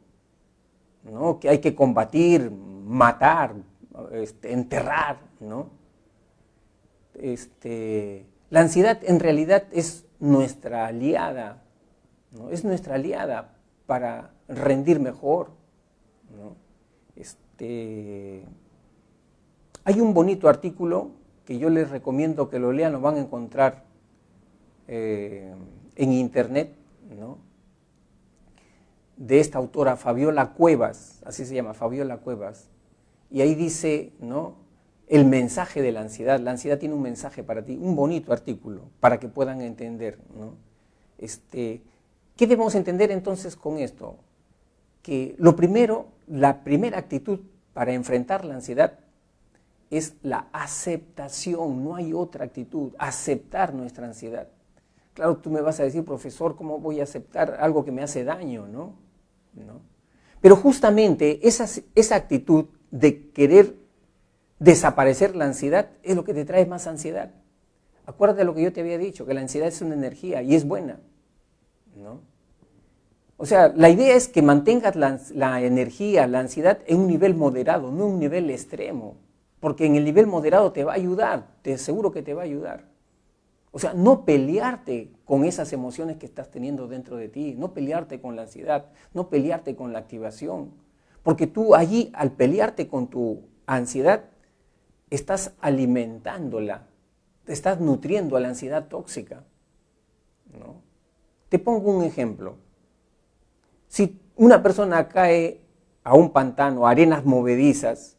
¿no?, que hay que combatir, matar, enterrar, ¿no? La ansiedad en realidad es nuestra aliada, ¿no? Es nuestra aliada para rendir mejor, ¿no? Hay un bonito artículo que yo les recomiendo que lo lean, lo van a encontrar en internet, ¿no?, de esta autora Fabiola Cuevas, así se llama, Fabiola Cuevas, y ahí dice, ¿no?, el mensaje de la ansiedad. La ansiedad tiene un mensaje para ti, un bonito artículo, para que puedan entender, ¿no? ¿Qué debemos entender entonces con esto? Que lo primero, la primera actitud para enfrentar la ansiedad es la aceptación, no hay otra actitud, aceptar nuestra ansiedad. Claro, tú me vas a decir, profesor, ¿cómo voy a aceptar algo que me hace daño, no? ¿No? Pero justamente esa actitud de querer desaparecer la ansiedad es lo que te trae más ansiedad. Acuérdate de lo que yo te había dicho, que la ansiedad es una energía y es buena, ¿no? O sea, la idea es que mantengas la energía, la ansiedad en un nivel moderado, no en un nivel extremo, porque en el nivel moderado te va a ayudar, te aseguro que te va a ayudar. O sea, no pelearte con esas emociones que estás teniendo dentro de ti, no pelearte con la ansiedad, no pelearte con la activación, porque tú allí, al pelearte con tu ansiedad, estás alimentándola, te estás nutriendo a la ansiedad tóxica, ¿no? Te pongo un ejemplo. Si una persona cae a un pantano, a arenas movedizas,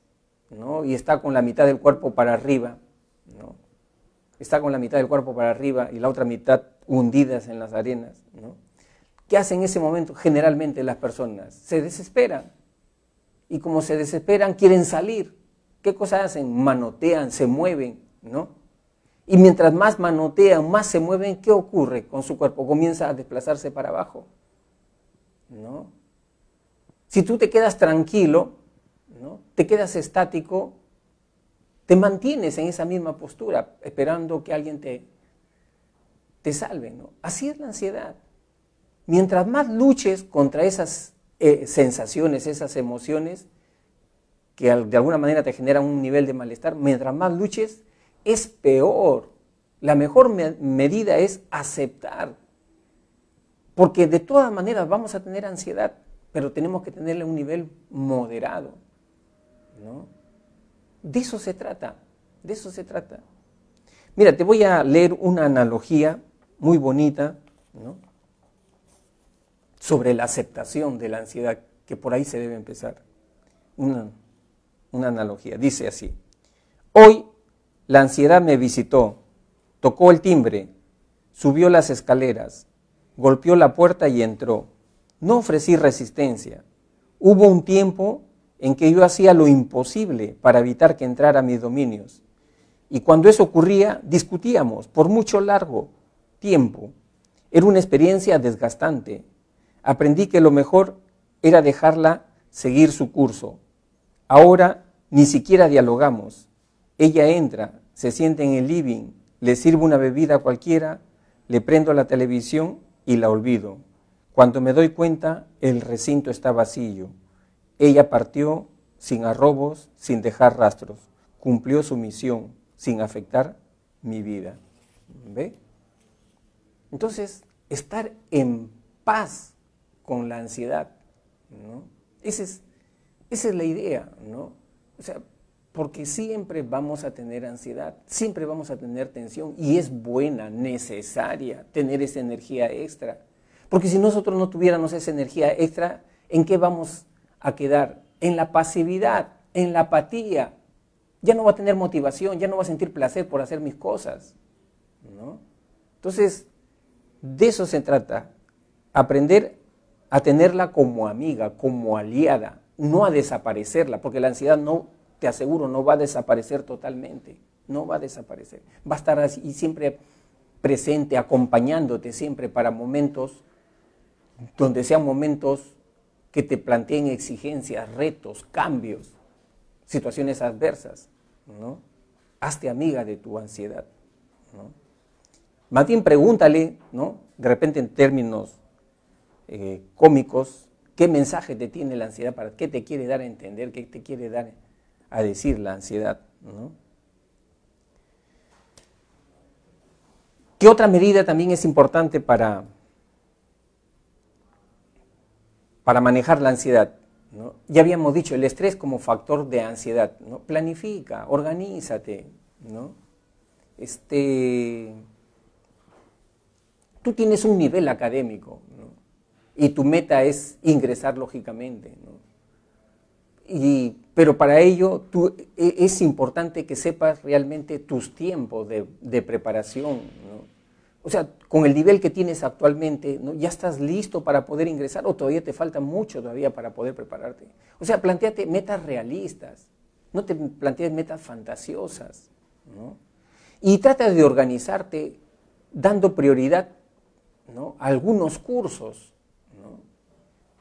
¿no?, y está con la mitad del cuerpo para arriba, ¿no?, está con la mitad del cuerpo para arriba y la otra mitad hundidas en las arenas, ¿no?, ¿qué hacen en ese momento? Generalmente las personas se desesperan. Y como se desesperan, quieren salir. ¿Qué cosa hacen? Manotean, se mueven, ¿no? Y mientras más manotean, más se mueven, ¿qué ocurre con su cuerpo? Comienza a desplazarse para abajo, ¿no? Si tú te quedas tranquilo, ¿no? Te quedas estático, te mantienes en esa misma postura, esperando que alguien te salve, ¿no? Así es la ansiedad. Mientras más luches contra esas sensaciones, esas emociones, que de alguna manera te generan un nivel de malestar, mientras más luches, es peor. La mejor medida es aceptar, porque de todas maneras vamos a tener ansiedad, pero tenemos que tenerle un nivel moderado, ¿no? De eso se trata, de eso se trata. Mira, te voy a leer una analogía muy bonita, ¿no? Sobre la aceptación de la ansiedad, que por ahí se debe empezar. Una analogía, dice así: hoy la ansiedad me visitó, tocó el timbre, subió las escaleras, golpeó la puerta y entró. No ofrecí resistencia. Hubo un tiempo en que yo hacía lo imposible para evitar que entrara a mis dominios. Y cuando eso ocurría, discutíamos por mucho largo tiempo. Era una experiencia desgastante. Aprendí que lo mejor era dejarla seguir su curso. Ahora ni siquiera dialogamos. Ella entra, se sienta en el living, le sirvo una bebida cualquiera, le prendo la televisión y la olvido. Cuando me doy cuenta, el recinto está vacío. Ella partió sin arrobos, sin dejar rastros. Cumplió su misión sin afectar mi vida. ¿Ve? Entonces, estar en paz con la ansiedad, ¿no? Esa es la idea, ¿no? O sea, porque siempre vamos a tener ansiedad, siempre vamos a tener tensión, y es buena, necesaria tener esa energía extra. Porque si nosotros no tuviéramos esa energía extra, ¿en qué vamos a quedar? En la pasividad, en la apatía. Ya no va a tener motivación, ya no va a sentir placer por hacer mis cosas, ¿no? Entonces, de eso se trata, aprender a tenerla como amiga, como aliada, no a desaparecerla, porque la ansiedad, no, te aseguro, no va a desaparecer totalmente, no va a desaparecer. Va a estar así siempre presente, acompañándote siempre para momentos donde sean momentos que te planteen exigencias, retos, cambios, situaciones adversas, ¿no? Hazte amiga de tu ansiedad, ¿no? Más bien pregúntale, ¿no? De repente en términos cómicos, ¿qué mensaje te tiene la ansiedad? ¿Para qué te quiere dar a entender? ¿Qué te quiere dar a decir la ansiedad, ¿no? ¿Qué otra medida también es importante para manejar la ansiedad, ¿no? Ya habíamos dicho, el estrés como factor de ansiedad, ¿no? Planifica, organízate, ¿no? Tú tienes un nivel académico, ¿no? Y tu meta es ingresar lógicamente, ¿no? Pero para ello es importante que sepas realmente tus tiempos de preparación, ¿no? O sea, con el nivel que tienes actualmente, ¿no? ¿Ya estás listo para poder ingresar o todavía te falta mucho todavía para poder prepararte? O sea, plantéate metas realistas, no te plantees metas fantasiosas, ¿no? Y trata de organizarte dando prioridad, ¿no? a algunos cursos, ¿no?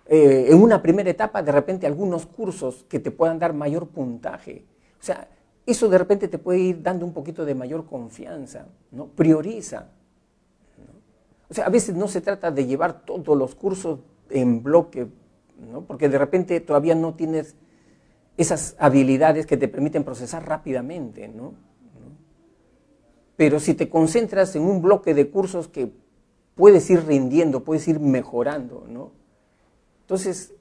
En una primera etapa, de repente, algunos cursos que te puedan dar mayor puntaje. O sea, eso de repente te puede ir dando un poquito de mayor confianza, ¿no? Prioriza, ¿no? O sea, a veces no se trata de llevar todos los cursos en bloque, ¿no? Porque de repente todavía no tienes esas habilidades que te permiten procesar rápidamente, ¿no? Pero si te concentras en un bloque de cursos que puedes ir rindiendo, puedes ir mejorando, ¿no? Entonces,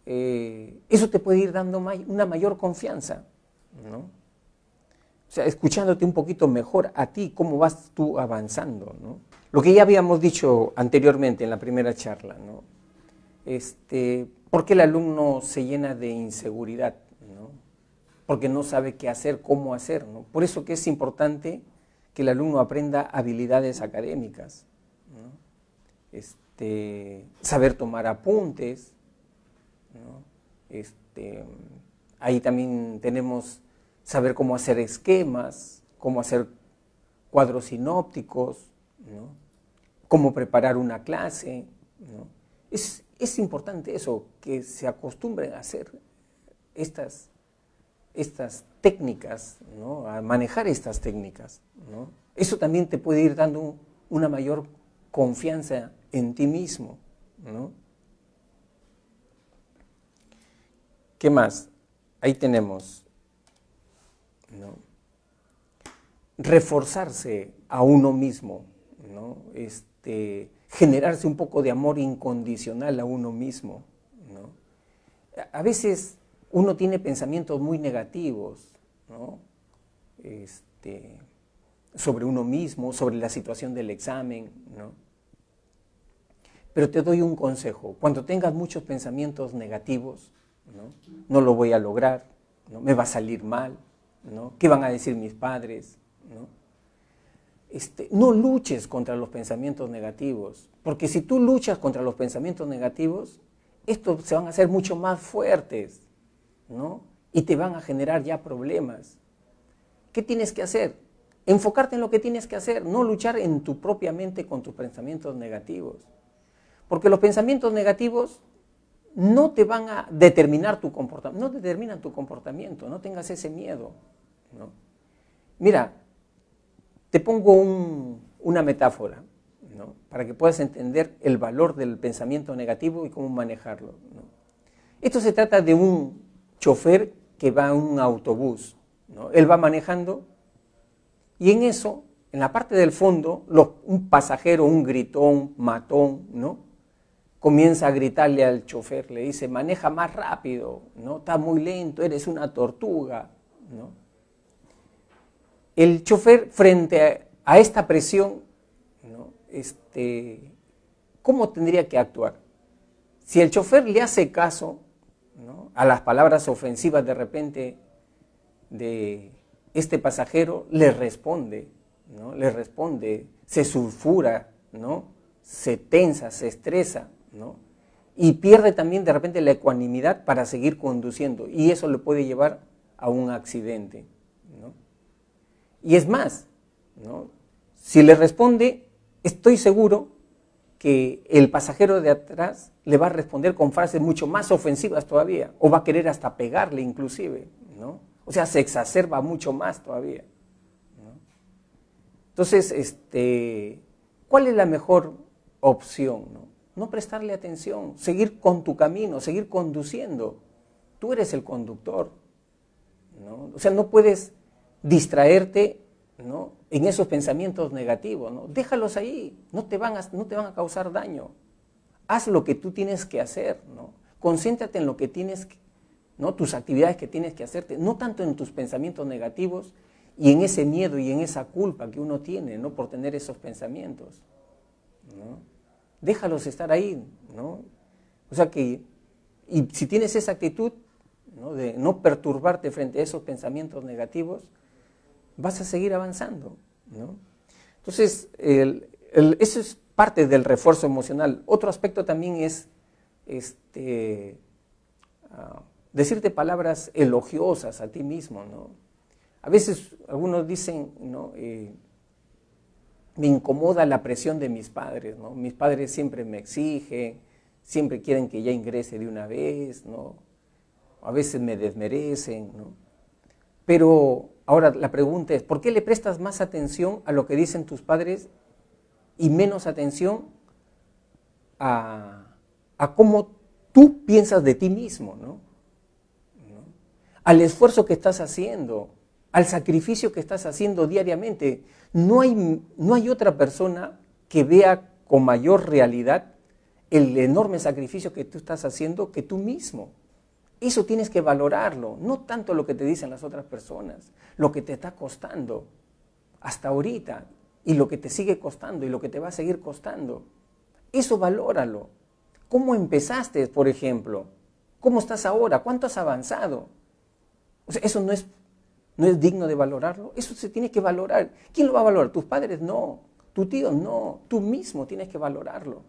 eso te puede ir dando una mayor confianza, ¿no? O sea, escuchándote un poquito mejor a ti, cómo vas tú avanzando, ¿no? Lo que ya habíamos dicho anteriormente en la primera charla, ¿no? ¿Por qué el alumno se llena de inseguridad, ¿no? Porque no sabe qué hacer, cómo hacer, ¿no? Por eso que es importante que el alumno aprenda habilidades académicas, ¿no? Saber tomar apuntes, ¿no? Ahí también tenemos saber cómo hacer esquemas, cómo hacer cuadros sinópticos, ¿no? Cómo preparar una clase, ¿no? Es importante eso, que se acostumbren a hacer estas técnicas, ¿no? A manejar estas técnicas, ¿no? Eso también te puede ir dando una mayor confianza en ti mismo, ¿no? ¿Qué más? Ahí tenemos, ¿no? Reforzarse a uno mismo, ¿no? Generarse un poco de amor incondicional a uno mismo, ¿no? A veces uno tiene pensamientos muy negativos, ¿no? Sobre uno mismo, sobre la situación del examen, ¿no? Pero te doy un consejo: cuando tengas muchos pensamientos negativos, no lo voy a lograr, ¿no? Me va a salir mal, ¿no? ¿Qué van a decir mis padres? ¿No? No luches contra los pensamientos negativos, porque si tú luchas contra los pensamientos negativos, estos se van a hacer mucho más fuertes, ¿no? Y te van a generar ya problemas. ¿Qué tienes que hacer? Enfocarte en lo que tienes que hacer, no luchar en tu propia mente con tus pensamientos negativos. Porque los pensamientos negativos no te van a determinar tu comportamiento, no determinan tu comportamiento, no tengas ese miedo, ¿no? Mira, te pongo una metáfora, ¿no? Para que puedas entender el valor del pensamiento negativo y cómo manejarlo, ¿no? Esto se trata de un chofer que va en un autobús, ¿no? Él va manejando y en eso, en la parte del fondo, un pasajero, un gritón, matón, ¿no? Comienza a gritarle al chofer, le dice: maneja más rápido, ¿no? Estás muy lento, eres una tortuga, ¿no? El chofer, frente a esta presión, ¿no? ¿Cómo tendría que actuar? Si el chofer le hace caso, ¿no?, a las palabras ofensivas de repente de este pasajero, le responde, ¿no? Le responde, se sulfura, ¿no? Se tensa, se estresa, ¿no? Y pierde también de repente la ecuanimidad para seguir conduciendo, y eso le puede llevar a un accidente, ¿no? Y es más, ¿no?, si le responde, estoy seguro que el pasajero de atrás le va a responder con frases mucho más ofensivas todavía, o va a querer hasta pegarle inclusive, ¿no? O sea, se exacerba mucho más todavía, ¿no? Entonces, ¿cuál es la mejor opción, ¿no? No prestarle atención, seguir con tu camino, seguir conduciendo. Tú eres el conductor, ¿no? O sea, no puedes distraerte, ¿no?, en esos pensamientos negativos, ¿no? Déjalos ahí, no te van a causar daño. Haz lo que tú tienes que hacer, ¿no? Concéntrate en lo que tienes, ¿no?, tus actividades que tienes que hacerte, no tanto en tus pensamientos negativos y en ese miedo y en esa culpa que uno tiene, ¿no?, por tener esos pensamientos, ¿no? Déjalos estar ahí, ¿no? O sea que, y si tienes esa actitud, ¿no?, de no perturbarte frente a esos pensamientos negativos, vas a seguir avanzando, ¿no? Entonces, eso es parte del refuerzo emocional. Otro aspecto también es decirte palabras elogiosas a ti mismo, ¿no? A veces algunos dicen, ¿no?, me incomoda la presión de mis padres, ¿no? Mis padres siempre me exigen, siempre quieren que ya ingrese de una vez, ¿no? A veces me desmerecen, ¿no? Pero ahora la pregunta es, ¿por qué le prestas más atención a lo que dicen tus padres y menos atención a cómo tú piensas de ti mismo, ¿no? Al esfuerzo que estás haciendo, al sacrificio que estás haciendo diariamente? No hay otra persona que vea con mayor realidad el enorme sacrificio que tú estás haciendo que tú mismo. Eso tienes que valorarlo, no tanto lo que te dicen las otras personas, lo que te está costando hasta ahorita y lo que te sigue costando y lo que te va a seguir costando. Eso valóralo. ¿Cómo empezaste, por ejemplo? ¿Cómo estás ahora? ¿Cuánto has avanzado? O sea, eso no es digno de valorarlo. Eso se tiene que valorar. ¿Quién lo va a valorar? Tus padres no, tu tío no, tú mismo tienes que valorarlo.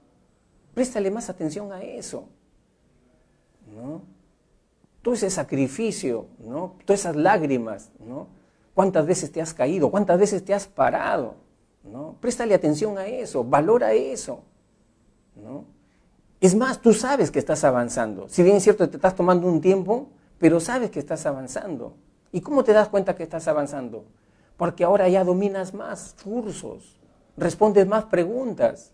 Préstale más atención a eso, ¿no? Todo ese sacrificio, ¿no?, todas esas lágrimas, ¿no? ¿Cuántas veces te has caído? ¿Cuántas veces te has parado? ¿No? Préstale atención a eso, valora eso, ¿no? Es más, tú sabes que estás avanzando. Si bien es cierto, te estás tomando un tiempo, pero sabes que estás avanzando. ¿Y cómo te das cuenta que estás avanzando? Porque ahora ya dominas más cursos, respondes más preguntas.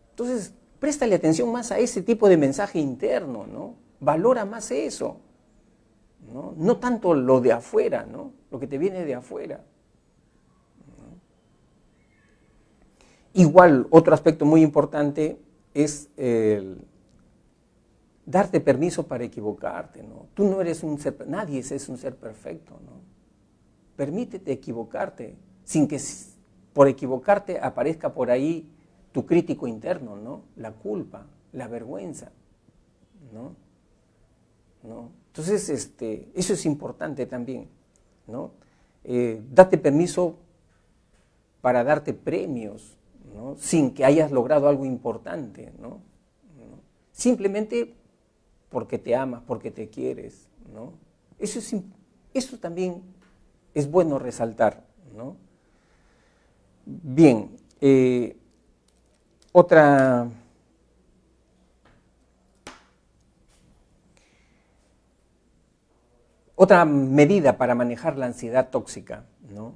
Entonces, préstale atención más a ese tipo de mensaje interno, ¿no? Valora más eso, ¿no? No tanto lo de afuera, ¿no? Lo que te viene de afuera. Igual, otro aspecto muy importante es darte permiso para equivocarte, ¿no? Tú no eres un ser, nadie es un ser perfecto, ¿no? Permítete equivocarte, sin que por equivocarte aparezca por ahí tu crítico interno, ¿no? La culpa, la vergüenza, ¿no? Entonces, eso es importante también, ¿no? Date permiso para darte premios, ¿no? Sin que hayas logrado algo importante, ¿no? Simplemente porque te amas, porque te quieres, ¿no? Eso también es bueno resaltar, ¿no? Bien, otra medida para manejar la ansiedad tóxica, ¿no?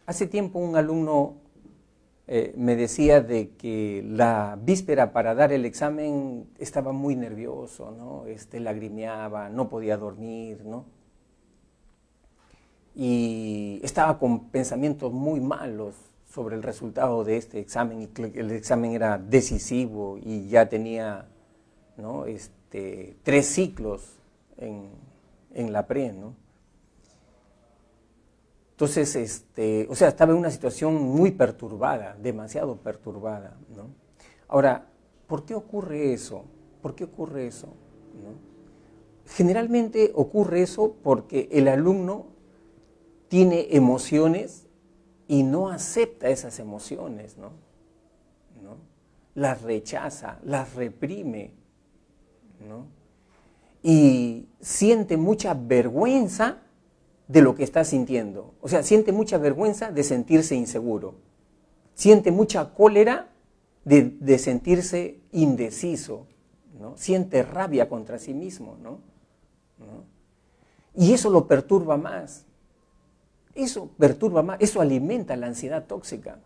Hace tiempo un alumno me decía de que la víspera para dar el examen estaba muy nervioso, ¿no? Lagrimeaba, no podía dormir, ¿no? Y estaba con pensamientos muy malos sobre el resultado de este examen, y que el examen era decisivo y ya tenía, ¿no? 3 ciclos en la pre, ¿no? Entonces, o sea, estaba en una situación muy perturbada, demasiado perturbada, ¿no? Ahora, ¿por qué ocurre eso? ¿Por qué ocurre eso? ¿No? Generalmente ocurre eso porque el alumno tiene emociones y no acepta esas emociones, ¿no? Las rechaza, las reprime, ¿no? Y siente mucha vergüenza de lo que está sintiendo. O sea, siente mucha vergüenza de sentirse inseguro. Siente mucha cólera de sentirse indeciso, ¿no? Siente rabia contra sí mismo, ¿no? Y eso lo perturba más. Eso perturba más, eso alimenta la ansiedad tóxica.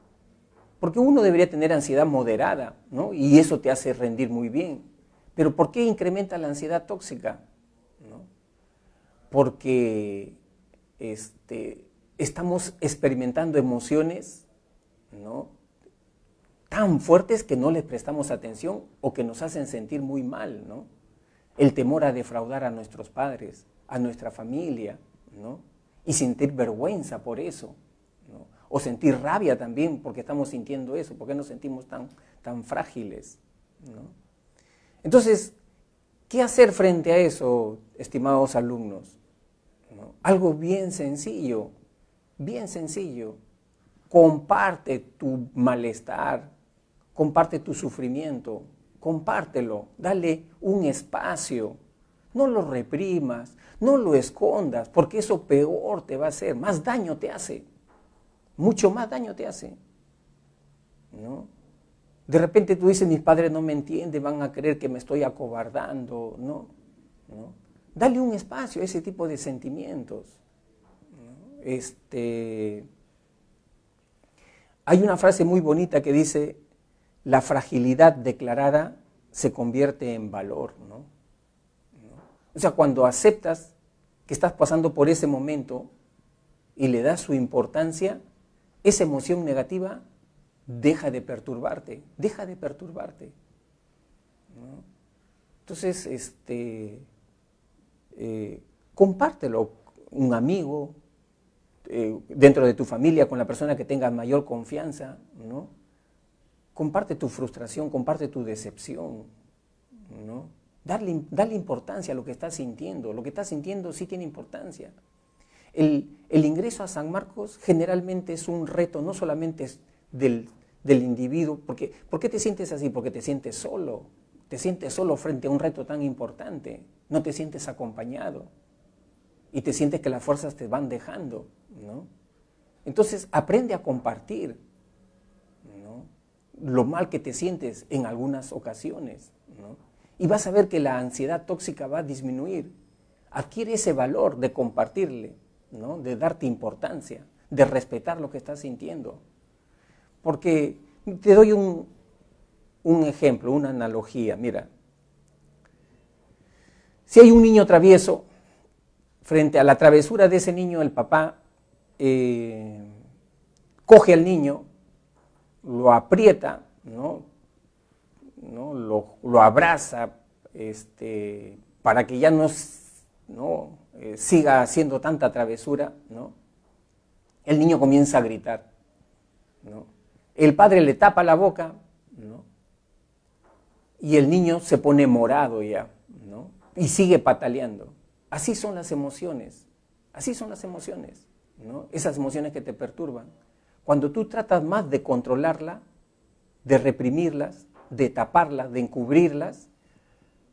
Porque uno debería tener ansiedad moderada, ¿no? Y eso te hace rendir muy bien. Pero ¿por qué incrementa la ansiedad tóxica? ¿No? Porque estamos experimentando emociones, ¿no? Tan fuertes que no les prestamos atención o que nos hacen sentir muy mal, ¿no? El temor a defraudar a nuestros padres, a nuestra familia, ¿no? Y sentir vergüenza por eso, ¿no? O sentir rabia también porque estamos sintiendo eso, porque nos sentimos tan frágiles, ¿no? Entonces, ¿qué hacer frente a eso, estimados alumnos? ¿No? Algo bien sencillo, bien sencillo. Comparte tu malestar, comparte tu sufrimiento, compártelo, dale un espacio. No lo reprimas, no lo escondas, porque eso peor te va a hacer, más daño te hace, mucho más daño te hace, ¿no? De repente tú dices, mis padres no me entienden, van a creer que me estoy acobardando, ¿no? Dale un espacio a ese tipo de sentimientos, ¿no? Hay una frase muy bonita que dice, la fragilidad declarada se convierte en valor, ¿no? O sea, cuando aceptas que estás pasando por ese momento y le das su importancia, esa emoción negativa deja de perturbarte, ¿no? Entonces, compártelo, un amigo, dentro de tu familia, con la persona que tengas mayor confianza, ¿no? Comparte tu frustración, comparte tu decepción, ¿no? Darle importancia a lo que estás sintiendo. Lo que estás sintiendo sí tiene importancia. El ingreso a San Marcos generalmente es un reto, no solamente es del individuo. ¿Por qué te sientes así? Porque te sientes solo. Te sientes solo frente a un reto tan importante. No te sientes acompañado. Y te sientes que las fuerzas te van dejando, ¿no? Entonces, aprende a compartir, ¿no? lo mal que te sientes en algunas ocasiones, ¿no? Y vas a ver que la ansiedad tóxica va a disminuir. Adquiere ese valor de compartirle, ¿no? De darte importancia, de respetar lo que estás sintiendo. Porque te doy un ejemplo, una analogía. Mira, si hay un niño travieso, frente a la travesura de ese niño, el papá coge al niño, lo aprieta, ¿no? Lo abraza para que ya no siga haciendo tanta travesura, ¿no? El niño comienza a gritar, ¿no? El padre le tapa la boca, ¿no? Y el niño se pone morado ya, ¿no? Y sigue pataleando. Así son las emociones, ¿no? Esas emociones que te perturban. Cuando tú tratas más de controlarla, de reprimirlas, de taparlas, de encubrirlas,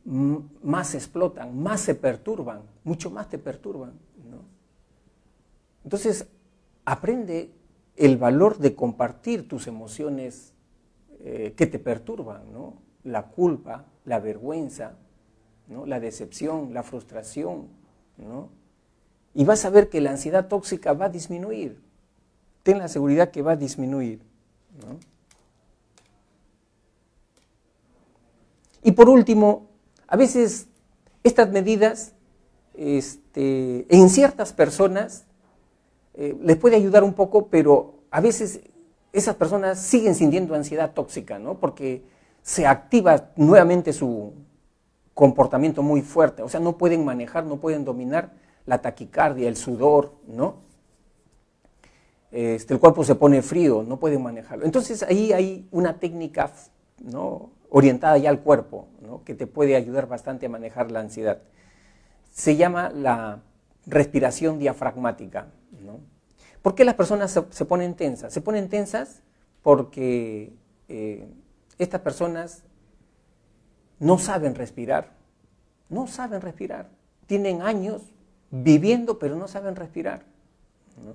más explotan, más se perturban, mucho más te perturban, ¿no? Entonces, aprende el valor de compartir tus emociones que te perturban, ¿no? La culpa, la vergüenza, ¿no? La decepción, la frustración, ¿no? Y vas a ver que la ansiedad tóxica va a disminuir. Ten la seguridad que va a disminuir, ¿no? Y por último, a veces estas medidas en ciertas personas les puede ayudar un poco, pero a veces esas personas siguen sintiendo ansiedad tóxica, ¿no? Porque se activa nuevamente su comportamiento muy fuerte, o sea, no pueden manejar, no pueden dominar la taquicardia, el sudor, ¿no? El cuerpo se pone frío, no pueden manejarlo. Entonces ahí hay una técnica, ¿no?, orientada ya al cuerpo, ¿no?, que te puede ayudar bastante a manejar la ansiedad. Se llama la respiración diafragmática, ¿no? ¿Por qué las personas se ponen tensas? Se ponen tensas porque estas personas no saben respirar, tienen años viviendo pero no saben respirar, ¿no?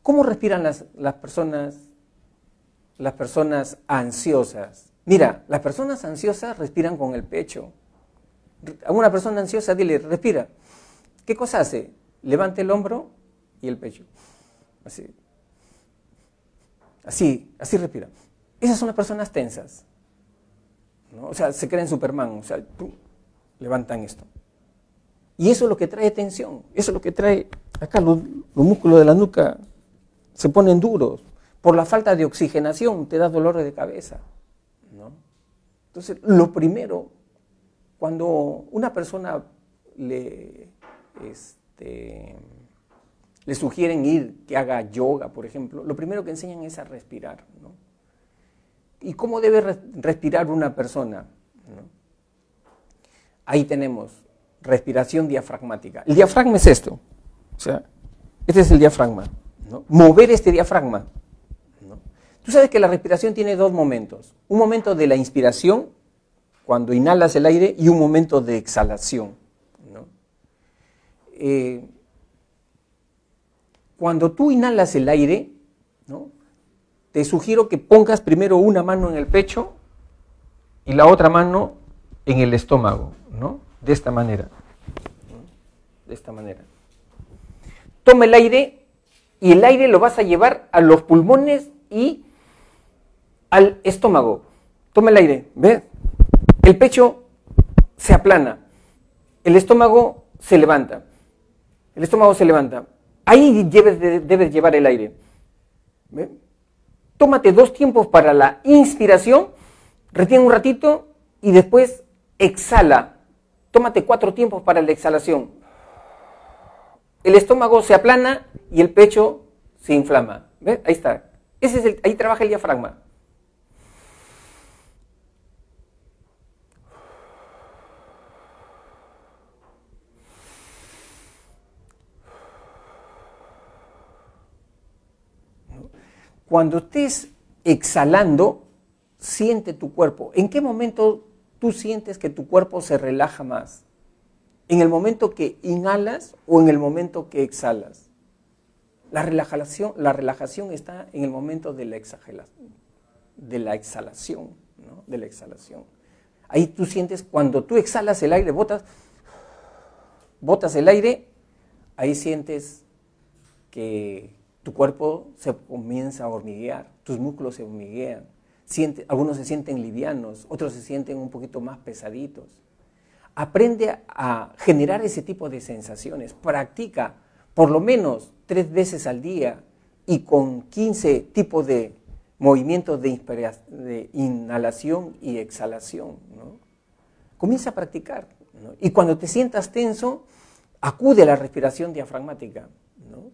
¿Cómo respiran las personas ansiosas? Mira, las personas ansiosas respiran con el pecho. A una persona ansiosa dile, respira. ¿Qué cosa hace? Levanta el hombro y el pecho. Así respira. Esas son las personas tensas, ¿no? O sea, se creen Superman, o sea, levantan esto. Y eso es lo que trae tensión, eso es lo que trae, acá los músculos de la nuca se ponen duros. Por la falta de oxigenación te da dolor de cabeza, ¿no? Entonces, lo primero, cuando una persona le sugieren que haga yoga, por ejemplo, lo primero que enseñan es a respirar, ¿no? ¿Y cómo debe respirar una persona, ¿no? Ahí tenemos respiración diafragmática. El diafragma es esto, o sea, este es el diafragma, ¿no? Mover este diafragma, ¿no? Tú sabes que la respiración tiene dos momentos, un momento de la inspiración, cuando inhalas el aire, y un momento de exhalación, ¿no? Cuando tú inhalas el aire, ¿no?, te sugiero que pongas primero una mano en el pecho y la otra mano en el estómago, ¿no? De esta manera, ¿no? De esta manera. Toma el aire y el aire lo vas a llevar a los pulmones y al estómago. Toma el aire, ¿ves? El pecho se aplana, el estómago se levanta. Ahí debes llevar el aire. ¿Ves? Tómate 2 tiempos para la inspiración, retén un ratito y después exhala. Tómate 4 tiempos para la exhalación. El estómago se aplana y el pecho se inflama. ¿Ves? Ahí está. Ahí trabaja el diafragma. Cuando estés exhalando, siente tu cuerpo. ¿En qué momento tú sientes que tu cuerpo se relaja más? ¿En el momento que inhalas o en el momento que exhalas? La relajación está en el momento de la exhalación, ¿no? De la exhalación. Ahí tú sientes, cuando tú exhalas el aire, botas el aire, ahí sientes que tu cuerpo se comienza a hormiguear, tus músculos se hormiguean, algunos se sienten livianos, otros se sienten un poquito más pesaditos. Aprende a generar ese tipo de sensaciones, practica por lo menos 3 veces al día y con 15 tipos de movimientos de inhalación y exhalación, ¿no? Comienza a practicar, ¿no? Y cuando te sientas tenso, acude a la respiración diafragmática, ¿no?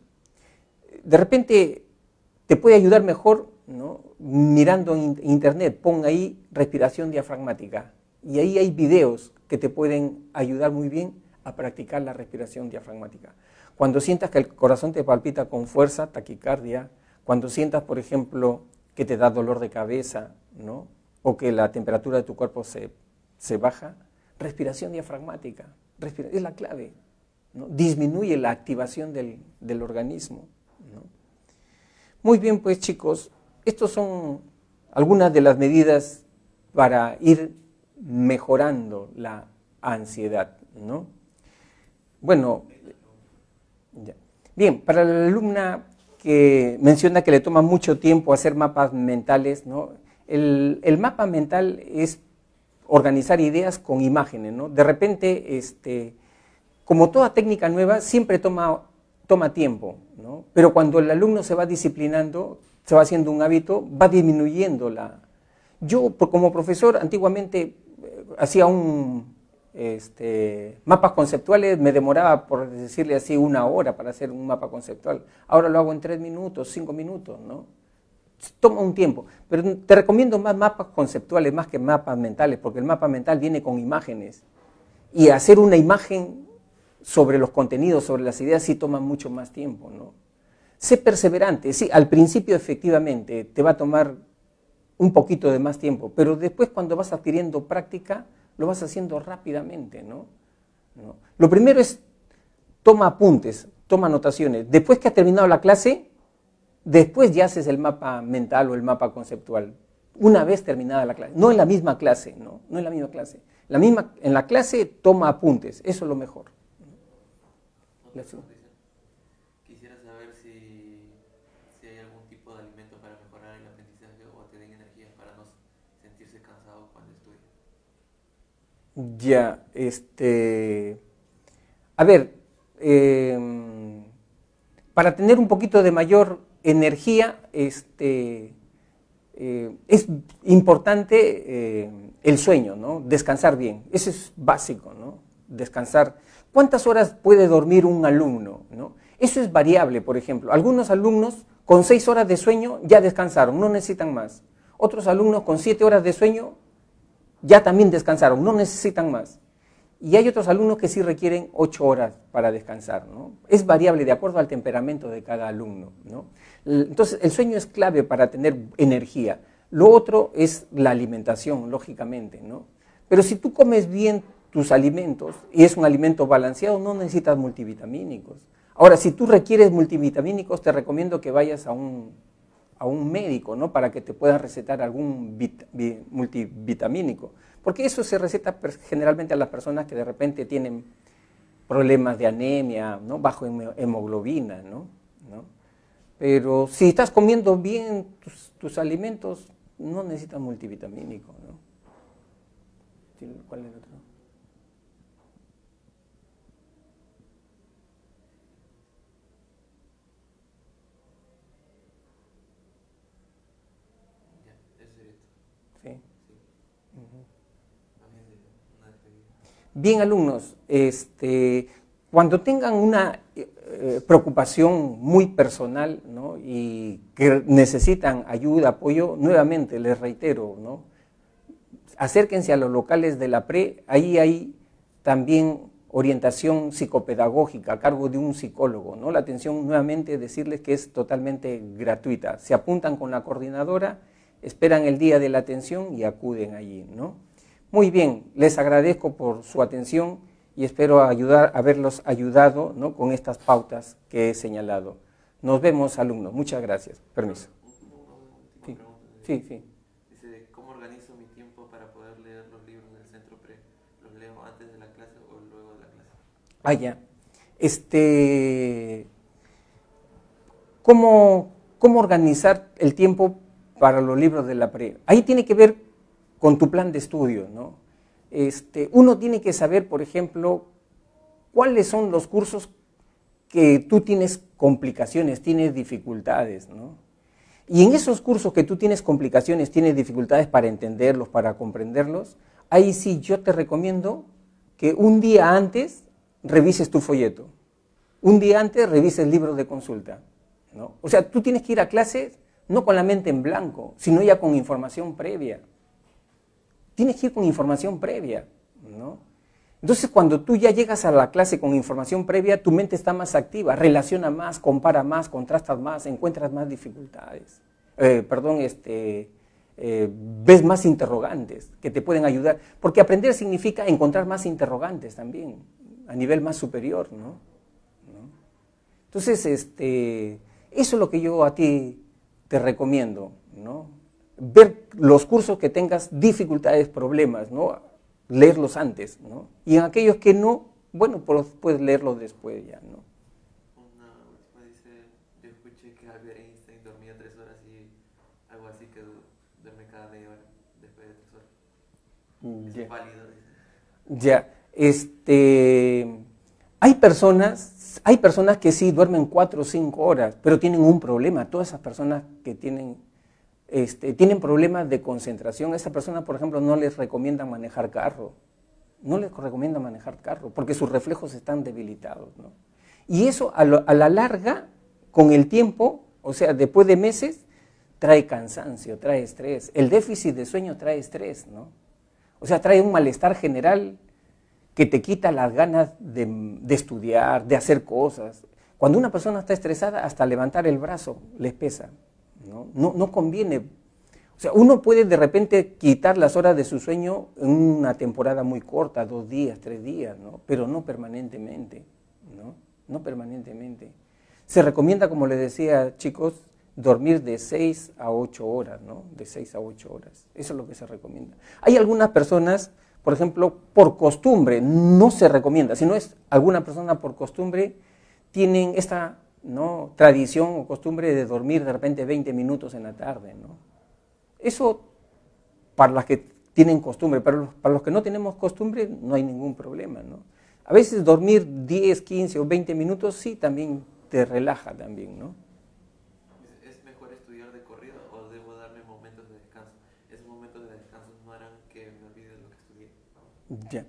De repente te puede ayudar mejor, ¿no? Mirando en internet, pon ahí respiración diafragmática y ahí hay videos que te pueden ayudar muy bien a practicar la respiración diafragmática. Cuando sientas que el corazón te palpita con fuerza, taquicardia, cuando sientas, por ejemplo, que te da dolor de cabeza, ¿no? O que la temperatura de tu cuerpo se baja, respiración diafragmática, es la clave, ¿no? Disminuye la activación del organismo, ¿no? Muy bien, pues chicos, estas son algunas de las medidas para ir mejorando la ansiedad, ¿no? Bueno, ya. Bien, para la alumna que menciona que le toma mucho tiempo hacer mapas mentales, ¿no? El mapa mental es organizar ideas con imágenes, ¿no? De repente, como toda técnica nueva, siempre toma tiempo, ¿no? Pero cuando el alumno se va disciplinando, se va haciendo un hábito, va disminuyendo Yo, como profesor, antiguamente hacía mapas conceptuales, me demoraba, por decirle así, 1 hora para hacer un mapa conceptual. Ahora lo hago en 3 minutos, 5 minutos, ¿no? Toma un tiempo, pero te recomiendo más mapas conceptuales más que mapas mentales, porque el mapa mental viene con imágenes. Y hacer una imagen sobre los contenidos, sobre las ideas, sí toma mucho más tiempo, ¿no? Sé perseverante, sí, al principio efectivamente te va a tomar un poquito de más tiempo, pero después cuando vas adquiriendo práctica, lo vas haciendo rápidamente, ¿no? Lo primero es, toma apuntes, toma anotaciones. Después que has terminado la clase, después ya haces el mapa mental o el mapa conceptual. Una vez terminada la clase, no en la misma clase, no en la misma clase. En la clase toma apuntes, eso es lo mejor. Quisiera saber si hay algún tipo de alimento para mejorar el aprendizaje o te den energías para no sentirse cansado cuando estudias. Ya, a ver, para tener un poquito de mayor energía, es importante el sueño, ¿no? Descansar bien, eso es básico, ¿no? Descansar. ¿Cuántas horas puede dormir un alumno, ¿no? Eso es variable, por ejemplo. Algunos alumnos con 6 horas de sueño ya descansaron, no necesitan más. Otros alumnos con 7 horas de sueño ya también descansaron, no necesitan más. Y hay otros alumnos que sí requieren 8 horas para descansar, ¿no? Es variable de acuerdo al temperamento de cada alumno, ¿no? Entonces, el sueño es clave para tener energía. Lo otro es la alimentación, lógicamente, ¿no? Pero si tú comes bien tus alimentos y es un alimento balanceado, no necesitas multivitamínicos. Ahora, si tú requieres multivitamínicos, te recomiendo que vayas a un médico, ¿no? Para que te pueda recetar algún multivitamínico. Porque eso se receta generalmente a las personas que de repente tienen problemas de anemia, ¿no? Bajo hemoglobina, ¿no? Pero si estás comiendo bien tus alimentos, no necesitas multivitamínico, ¿no? ¿Cuál es el otro? Bien, alumnos, cuando tengan una preocupación muy personal, ¿no? Y que necesitan ayuda, apoyo, nuevamente les reitero, ¿no? Acérquense a los locales de la PRE, ahí hay también orientación psicopedagógica a cargo de un psicólogo, ¿no? La atención, nuevamente, decirles que es totalmente gratuita. Se apuntan con la coordinadora, esperan el día de la atención y acuden allí, ¿no? Muy bien, les agradezco por su atención y espero haberlos ayudado, ¿no? Con estas pautas que he señalado. Nos vemos, alumnos. Muchas gracias. Permiso. Una Sí, última pregunta. sí. Dice, ¿cómo organizo mi tiempo para poder leer los libros del centro pre? ¿Los leo antes de la clase o luego de la clase? Ah, ya. ¿Cómo organizar el tiempo para los libros de la pre? Ahí tiene que ver con tu plan de estudio, ¿no? Uno tiene que saber, por ejemplo, cuáles son los cursos que tú tienes complicaciones, tienes dificultades, ¿no? Y en esos cursos que tú tienes complicaciones, tienes dificultades para entenderlos, para comprenderlos, ahí sí yo te recomiendo que un día antes revises tu folleto, un día antes revises el libro de consulta, ¿no? O sea, tú tienes que ir a clase no con la mente en blanco, sino ya con información previa. Tienes que ir con información previa, ¿no? Entonces, cuando tú ya llegas a la clase con información previa, tu mente está más activa, relaciona más, compara más, contrastas más, encuentras más dificultades. Ves más interrogantes que te pueden ayudar. Porque aprender significa encontrar más interrogantes también, a nivel más superior, ¿no? Entonces, eso es lo que yo a ti te recomiendo, ¿no? Ver los cursos que tengas dificultades, problemas, ¿no? Leerlos antes, ¿no? Y en aquellos que no, bueno, pues puedes leerlos después ya, ¿no? Una última dice, yo escuché que Albert Einstein dormía 3 horas y algo así que duerme cada media hora después de 3 horas. Eso es válido, dice. Ya, hay personas que sí duermen 4 o 5 horas, pero tienen un problema. Todas esas personas que tienen problemas de concentración, a esa persona, por ejemplo, no les recomiendan manejar carro. No les recomiendan manejar carro, porque sus reflejos están debilitados, ¿no? Y eso a la larga, con el tiempo, o sea, después de meses, trae cansancio, trae estrés. El déficit de sueño trae estrés, ¿no? O sea, trae un malestar general que te quita las ganas de estudiar, de hacer cosas. Cuando una persona está estresada, hasta levantar el brazo les pesa, ¿no? No conviene. O sea, uno puede de repente quitar las horas de su sueño en una temporada muy corta, 2 días, 3 días, ¿no? Pero no permanentemente, ¿no? No permanentemente. Se recomienda, como les decía, chicos, dormir de 6 a 8 horas, ¿no? De 6 a 8 horas. Eso es lo que se recomienda. Hay algunas personas, por ejemplo, por costumbre, no se recomienda, si no es alguna persona por costumbre, tienen esta, ¿no?, tradición o costumbre de dormir de repente 20 minutos en la tarde, ¿no? Eso para las que tienen costumbre, pero para los que no tenemos costumbre no hay ningún problema, ¿no? A veces dormir 10, 15 o 20 minutos sí también te relaja también, ¿no? ¿Es mejor estudiar de corrido o debo darme momentos de descanso? Esos momentos de descanso no harán que me olvide de lo que estudié. Ya.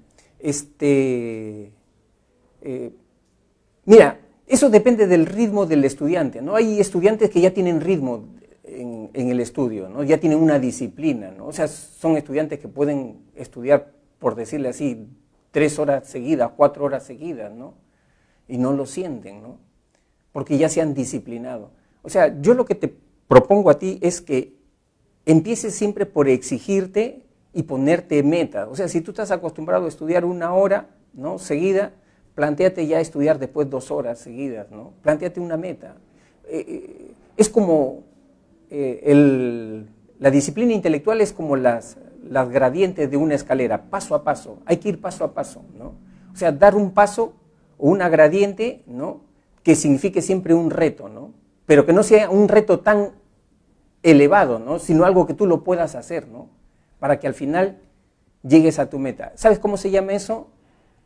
Mira, eso depende del ritmo del estudiante, ¿no? Hay estudiantes que ya tienen ritmo en el estudio, ¿no? Ya tienen una disciplina, ¿no? O sea, son estudiantes que pueden estudiar, por decirle así, 3 horas seguidas, 4 horas seguidas, ¿no? Y no lo sienten, ¿no? Porque ya se han disciplinado. O sea, yo lo que te propongo a ti es que empieces siempre por exigirte y ponerte metas. O sea, si tú estás acostumbrado a estudiar 1 hora, ¿no?, seguida, plantéate ya estudiar después 2 horas seguidas, ¿no? Plantéate una meta. Es como la disciplina intelectual es como las gradientes de una escalera, paso a paso. Hay que ir paso a paso, ¿no? O sea, dar un paso o una gradiente, ¿no?, que signifique siempre un reto, ¿no? Pero que no sea un reto tan elevado, ¿no?, sino algo que tú lo puedas hacer, ¿no?, para que al final llegues a tu meta. ¿Sabes cómo se llama eso?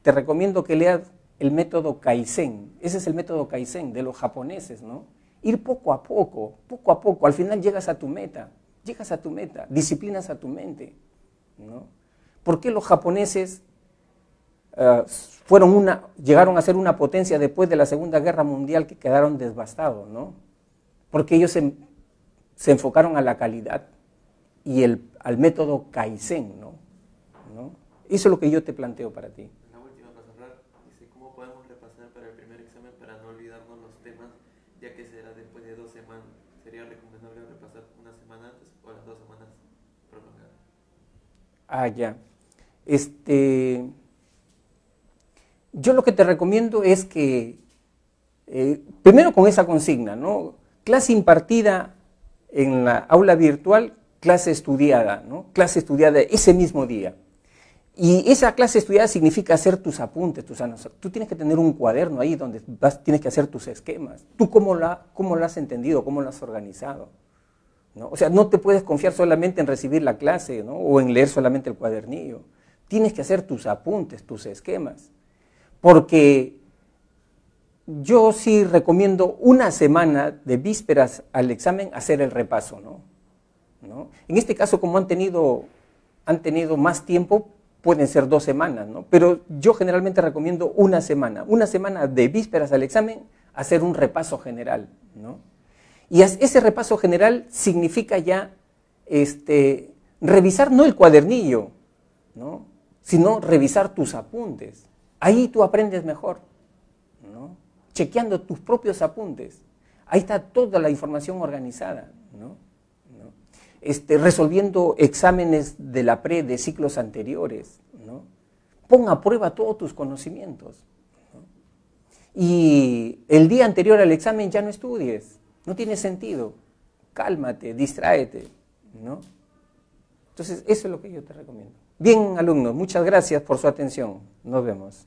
Te recomiendo que leas el método Kaizen. Ese es el método Kaizen de los japoneses, ¿no? Ir poco a poco, al final llegas a tu meta, disciplinas a tu mente, ¿no? ¿Por qué los japoneses llegaron a ser una potencia después de la Segunda Guerra Mundial, que quedaron devastados, ¿no? Porque ellos se enfocaron a la calidad y al método Kaizen, ¿no? Eso es lo que yo te planteo para ti. La última para cerrar, dice, ¿cómo podemos repasar para el primer examen para no olvidarnos los temas, ya que será después de 2 semanas? ¿Sería recomendable repasar 1 semana antes o las 2 semanas prolongadas? Ah, ya. Yo lo que te recomiendo es que primero con esa consigna, ¿no? Clase impartida en la aula virtual, clase estudiada, ¿no? Clase estudiada ese mismo día. Y esa clase estudiada significa hacer tus apuntes, tú tienes que tener un cuaderno ahí donde tienes que hacer tus esquemas. ¿Tú cómo lo has entendido, cómo lo has organizado? ¿No? O sea, no te puedes confiar solamente en recibir la clase, ¿no? O en leer solamente el cuadernillo. Tienes que hacer tus apuntes, tus esquemas. Porque yo sí recomiendo una semana de vísperas al examen hacer el repaso, ¿no? En este caso, como han tenido más tiempo, pueden ser 2 semanas, ¿no? Pero yo generalmente recomiendo una semana de vísperas al examen, hacer un repaso general, ¿no? Y ese repaso general significa ya revisar no el cuadernillo, ¿no? Sino revisar tus apuntes. Ahí tú aprendes mejor, ¿no? Chequeando tus propios apuntes. Ahí está toda la información organizada, ¿no? Resolviendo exámenes de la de ciclos anteriores, ¿no? Pon a prueba todos tus conocimientos, ¿no? Y el día anterior al examen ya no estudies, no tiene sentido. Cálmate, distráete, ¿no? Entonces, eso es lo que yo te recomiendo. Bien, alumnos, muchas gracias por su atención. Nos vemos.